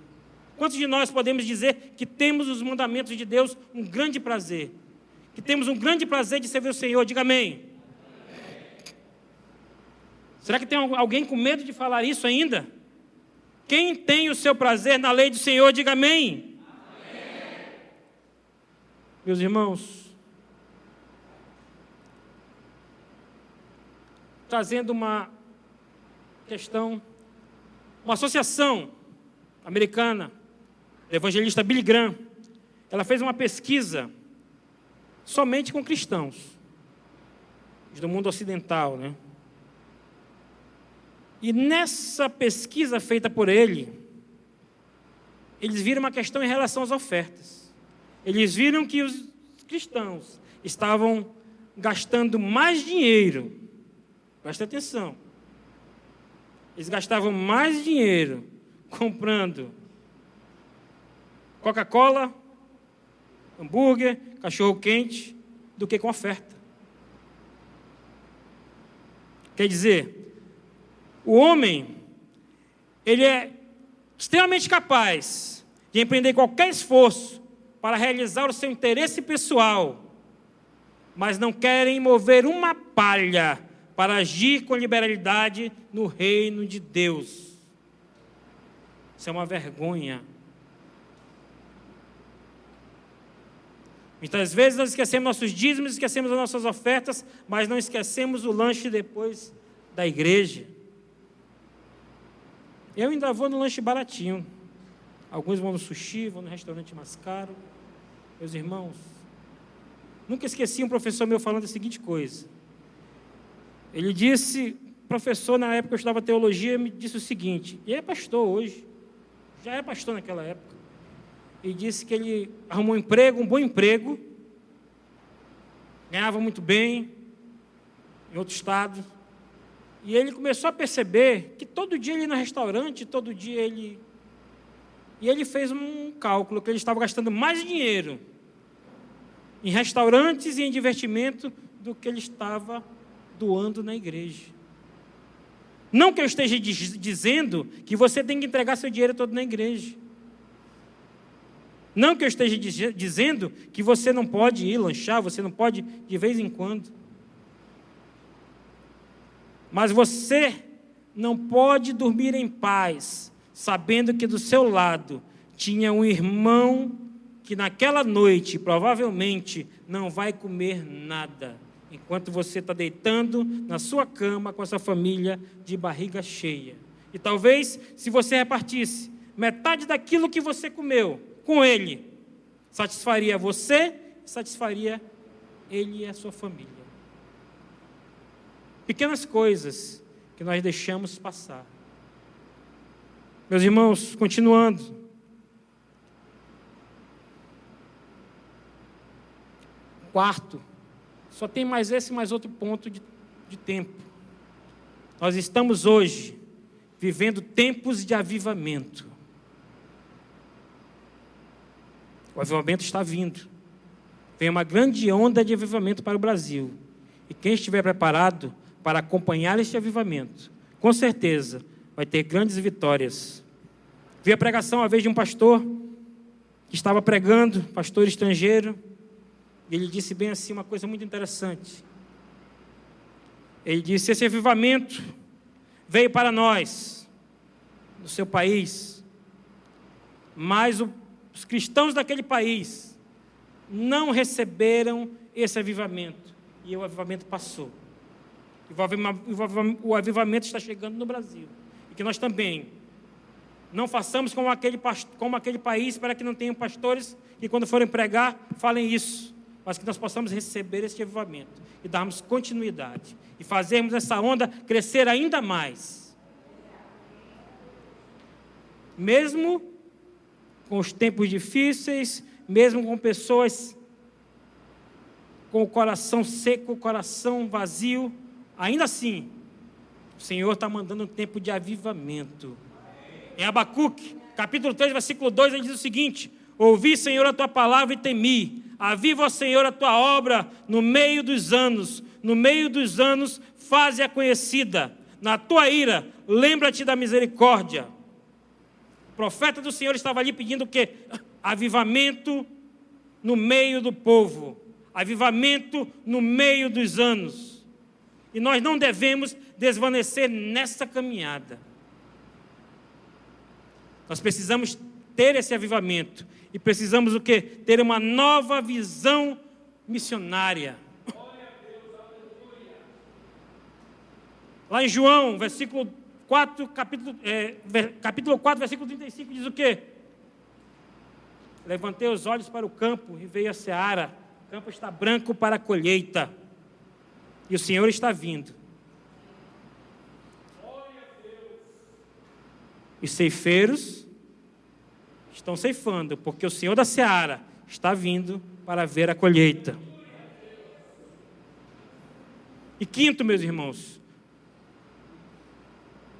Quantos de nós podemos dizer que temos os mandamentos de Deus um grande prazer? Que temos um grande prazer de servir o Senhor? Diga amém. Será que tem alguém com medo de falar isso ainda? Quem tem o seu prazer na lei do Senhor, diga amém. Amém. Meus irmãos, trazendo uma questão, uma associação americana, a evangelista Billy Graham, ela fez uma pesquisa somente com cristãos do mundo ocidental, né? E nessa pesquisa feita por ele, eles viram uma questão em relação às ofertas. Eles viram que os cristãos estavam gastando mais dinheiro. Presta atenção. Eles gastavam mais dinheiro comprando Coca-Cola, hambúrguer, cachorro-quente, do que com oferta. Quer dizer, o homem, ele é extremamente capaz de empreender qualquer esforço para realizar o seu interesse pessoal, mas não querem mover uma palha para agir com liberalidade no reino de Deus. Isso é uma vergonha. Muitas vezes nós esquecemos nossos dízimos, esquecemos as nossas ofertas, mas não esquecemos o lanche depois da igreja. Eu ainda vou no lanche baratinho. Alguns vão no sushi, vão no restaurante mais caro. Meus irmãos, nunca esqueci um professor meu falando a seguinte coisa. Ele disse, professor, na época eu estudava teologia, me disse o seguinte, e é pastor hoje, já era pastor naquela época, e disse que ele arrumou um emprego, um bom emprego, ganhava muito bem, em outro estado, e ele começou a perceber que todo dia ele ia no restaurante, todo dia ele... E ele fez um cálculo que ele estava gastando mais dinheiro em restaurantes e em divertimento do que ele estava doando na igreja. Não que eu esteja dizendo que você tem que entregar seu dinheiro todo na igreja. Não que eu esteja dizendo que você não pode ir lanchar, você não pode de vez em quando. Mas você não pode dormir em paz, sabendo que do seu lado tinha um irmão que naquela noite provavelmente não vai comer nada, enquanto você está deitando na sua cama com a sua família de barriga cheia. E talvez, se você repartisse metade daquilo que você comeu com ele, satisfaria você, satisfaria ele e a sua família. Pequenas coisas que nós deixamos passar. Meus irmãos, continuando. Quarto, só tem mais esse mais outro ponto de tempo. Nós estamos hoje vivendo tempos de avivamento. O avivamento está vindo. Vem uma grande onda de avivamento para o Brasil. E quem estiver preparado para acompanhar este avivamento, com certeza vai ter grandes vitórias. Vi a pregação uma vez de um pastor que estava pregando, pastor estrangeiro, e ele disse bem assim uma coisa muito interessante. Ele disse, esse avivamento veio para nós, no seu país, mas os cristãos daquele país não receberam esse avivamento, e o avivamento passou. O avivamento está chegando no Brasil. E que nós também não façamos como aquele país, para que não tenham pastores que quando forem pregar, falem isso. Mas que nós possamos receber esse avivamento e darmos continuidade. E fazermos essa onda crescer ainda mais. Mesmo com os tempos difíceis, mesmo com pessoas com o coração seco, o coração vazio, ainda assim, o Senhor está mandando um tempo de avivamento. Em Abacuque, capítulo 3, versículo 2, ele diz o seguinte, ouvi, Senhor, a tua palavra e temi. Aviva, ó Senhor, a tua obra no meio dos anos. No meio dos anos, faze-a conhecida. Na tua ira, lembra-te da misericórdia. profeta do Senhor estava ali pedindo o quê? Avivamento no meio do povo. Avivamento no meio dos anos. E nós não devemos desvanecer nessa caminhada. Nós precisamos ter esse avivamento. E precisamos o quê? Ter uma nova visão missionária. Lá em João, versículo 4, capítulo 4, versículo 35, diz o quê? Levantei os olhos para o campo e veio a seara. O campo está branco para a colheita. E o Senhor está vindo. Os ceifeiros estão ceifando, porque o Senhor da seara está vindo para ver a colheita. E quinto, meus irmãos,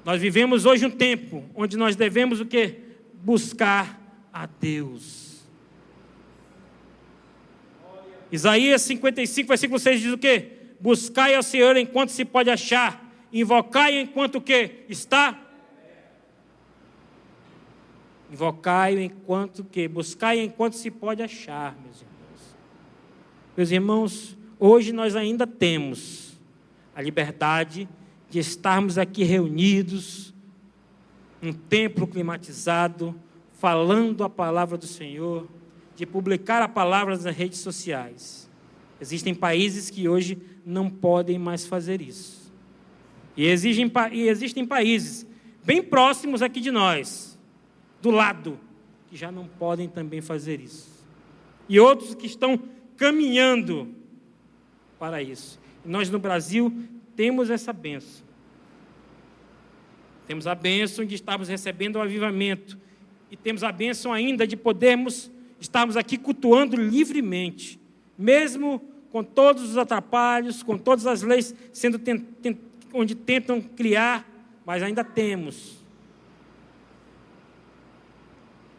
nós vivemos hoje um tempo onde nós devemos o quê? Buscar a Deus. Isaías 55, versículo 6 diz o quê? Buscai ao Senhor enquanto se pode achar, invocai enquanto o quê? Está. Invocai enquanto o quê? Buscai enquanto se pode achar, meus irmãos. Meus irmãos, hoje nós ainda temos a liberdade de estarmos aqui reunidos, num templo climatizado, falando a palavra do Senhor, de publicar a palavra nas redes sociais. Existem países que hoje não podem mais fazer isso. E existem países bem próximos aqui de nós, do lado, que já não podem também fazer isso. E outros que estão caminhando para isso. E nós no Brasil temos essa bênção. Temos a bênção de estarmos recebendo o avivamento. E temos a bênção ainda de podermos estarmos aqui cultuando livremente. Mesmo com todos os atrapalhos, com todas as leis sendo onde tentam criar, mas ainda temos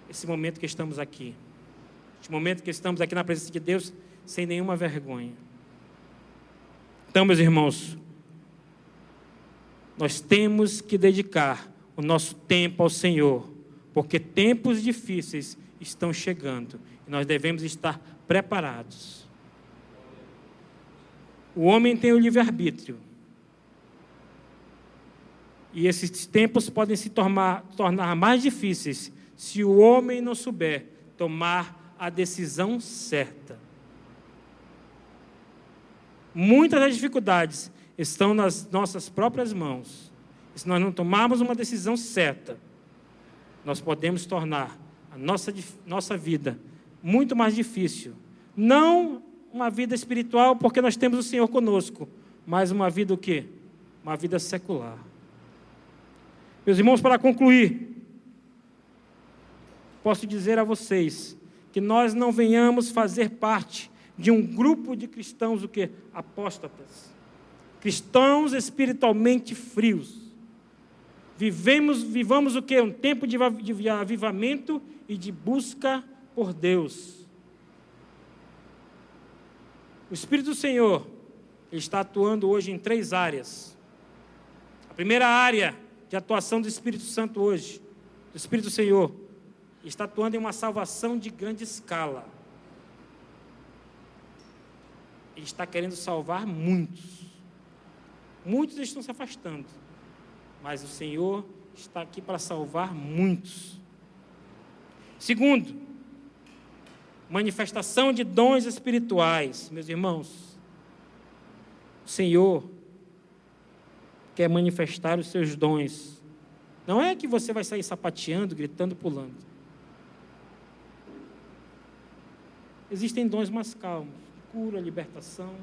esse momento que estamos aqui. Esse momento que estamos aqui na presença de Deus, sem nenhuma vergonha. Então, meus irmãos, nós temos que dedicar o nosso tempo ao Senhor, porque tempos difíceis estão chegando e nós devemos estar preparados. O homem tem o livre-arbítrio e esses tempos podem se tornar mais difíceis se o homem não souber tomar a decisão certa. Muitas das dificuldades estão nas nossas próprias mãos. E se nós não tomarmos uma decisão certa, nós podemos tornar a nossa vida muito mais difícil. Não uma vida espiritual, porque nós temos o Senhor conosco, mas uma vida o quê? Uma vida secular. Meus irmãos, para concluir, posso dizer a vocês que nós não venhamos fazer parte de um grupo de cristãos o quê? Apóstatas. Cristãos espiritualmente frios. Vivamos o quê? Um tempo de avivamento e de busca por Deus. O Espírito do Senhor ele está atuando hoje em 3 áreas. A primeira área de atuação do Espírito Santo hoje, do Espírito do Senhor, está atuando em uma salvação de grande escala. Ele está querendo salvar muitos. Muitos estão se afastando, mas o Senhor está aqui para salvar muitos. Segundo, manifestação de dons espirituais. Meus irmãos, o Senhor quer manifestar os seus dons. Não é que você vai sair sapateando, gritando, pulando. Existem dons mais calmos, de cura, libertação,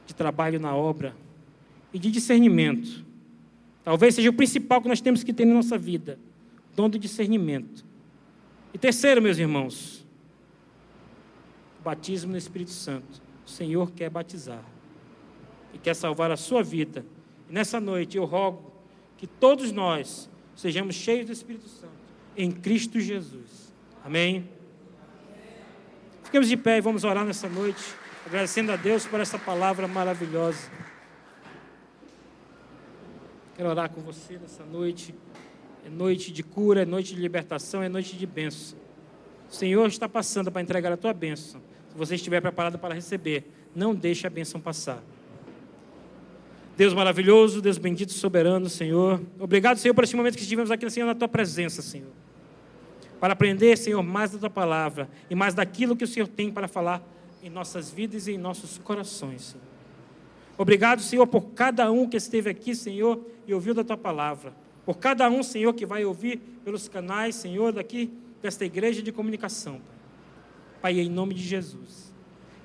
de trabalho na obra e de discernimento. Talvez seja o principal que nós temos que ter na nossa vida, o dom do discernimento. E terceiro, meus irmãos, o batismo no Espírito Santo. O Senhor quer batizar e quer salvar a sua vida. E nessa noite eu rogo que todos nós sejamos cheios do Espírito Santo em Cristo Jesus. Amém? Fiquemos de pé e vamos orar nessa noite, agradecendo a Deus por essa palavra maravilhosa. Quero orar com você nessa noite. É noite de cura, é noite de libertação, é noite de bênção. O Senhor está passando para entregar a tua bênção. Se você estiver preparado para receber, não deixe a bênção passar. Deus maravilhoso, Deus bendito, soberano, Senhor. Obrigado, Senhor, por este momento que estivemos aqui, Senhor, na tua presença, Senhor. Para aprender, Senhor, mais da tua palavra e mais daquilo que o Senhor tem para falar em nossas vidas e em nossos corações, Senhor. Obrigado, Senhor, por cada um que esteve aqui, Senhor, e ouviu da tua palavra. Por cada um, Senhor, que vai ouvir pelos canais, Senhor, daqui desta igreja de comunicação, Pai. Pai, em nome de Jesus.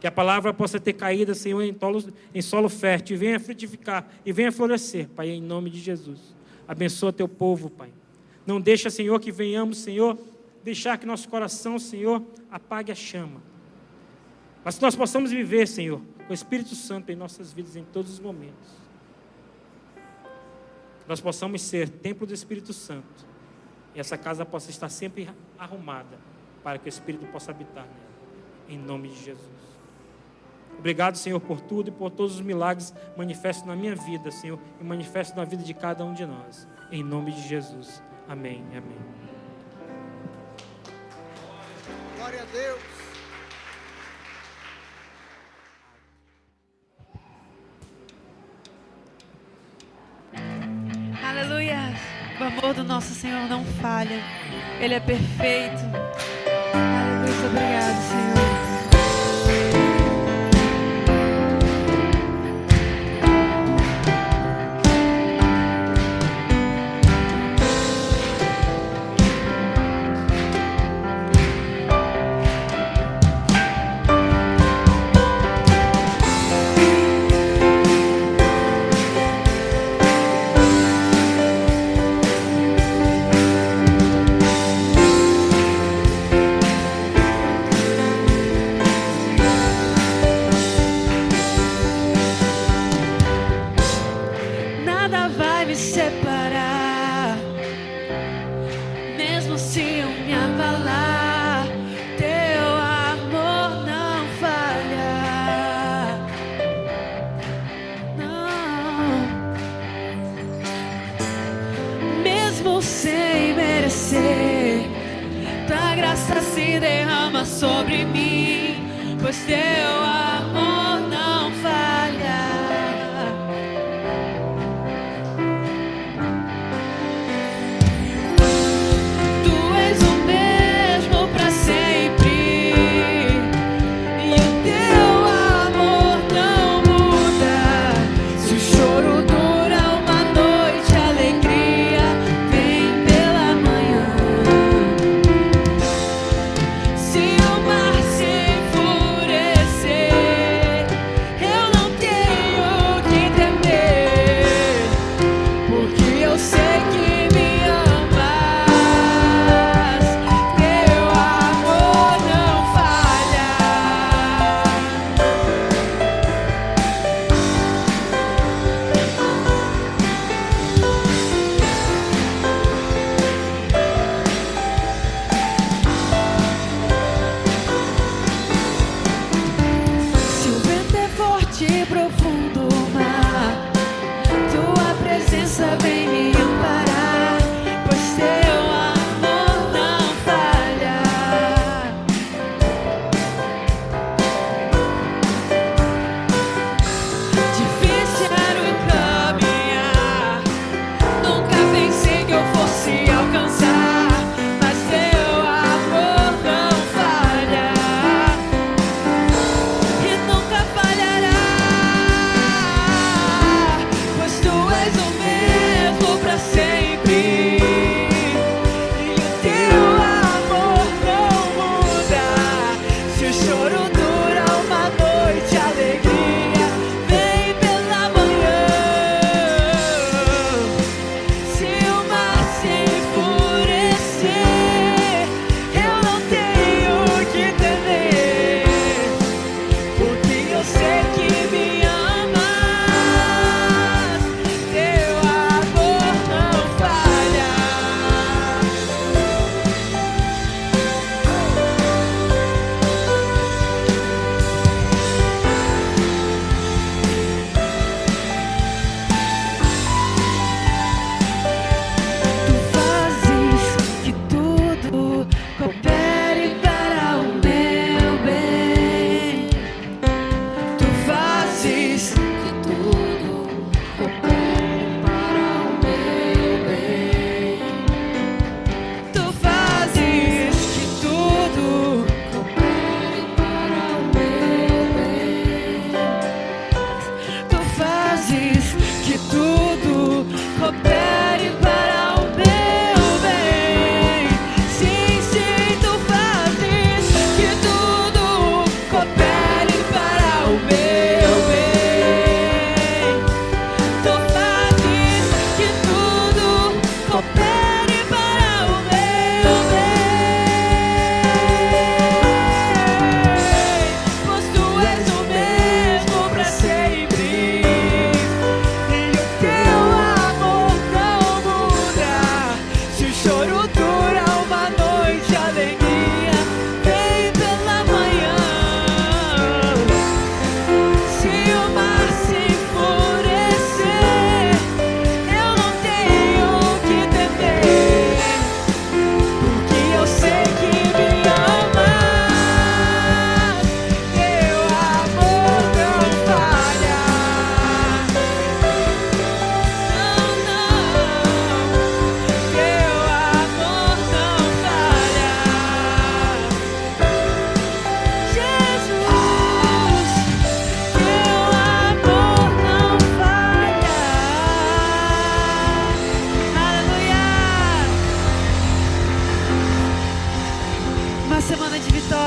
Que a palavra possa ter caído, Senhor, em solo fértil, e venha frutificar, e venha florescer, Pai, em nome de Jesus. Abençoa teu povo, Pai. Não deixa, Senhor, que venhamos, Senhor, deixar que nosso coração, Senhor, apague a chama. Mas que nós possamos viver, Senhor, com o Espírito Santo em nossas vidas, em todos os momentos. Que nós possamos ser templo do Espírito Santo. E essa casa possa estar sempre arrumada, para que o Espírito possa habitar nela. Em nome de Jesus. Obrigado, Senhor, por tudo e por todos os milagres manifestos na minha vida, Senhor, e manifestos na vida de cada um de nós. Em nome de Jesus. Amém. Amém. Glória a Deus. Aleluia. O amor do nosso Senhor não falha. Ele é perfeito. Aleluia. Obrigado, Senhor. Nada vai me separar, mesmo se eu me abalar. Teu amor não falha, não. Mesmo sem merecer, tua graça se derrama sobre mim, pois teu amor não falha. Tu és o mesmo pra sempre, e o teu amor não muda. Se o choro dura uma noite, a alegria vem pela manhã. Se o mar se enfurecer,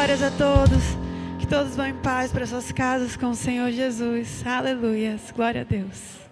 Glórias a todos. Que todos vão em paz para suas casas com o Senhor Jesus. Aleluias. Glória a Deus.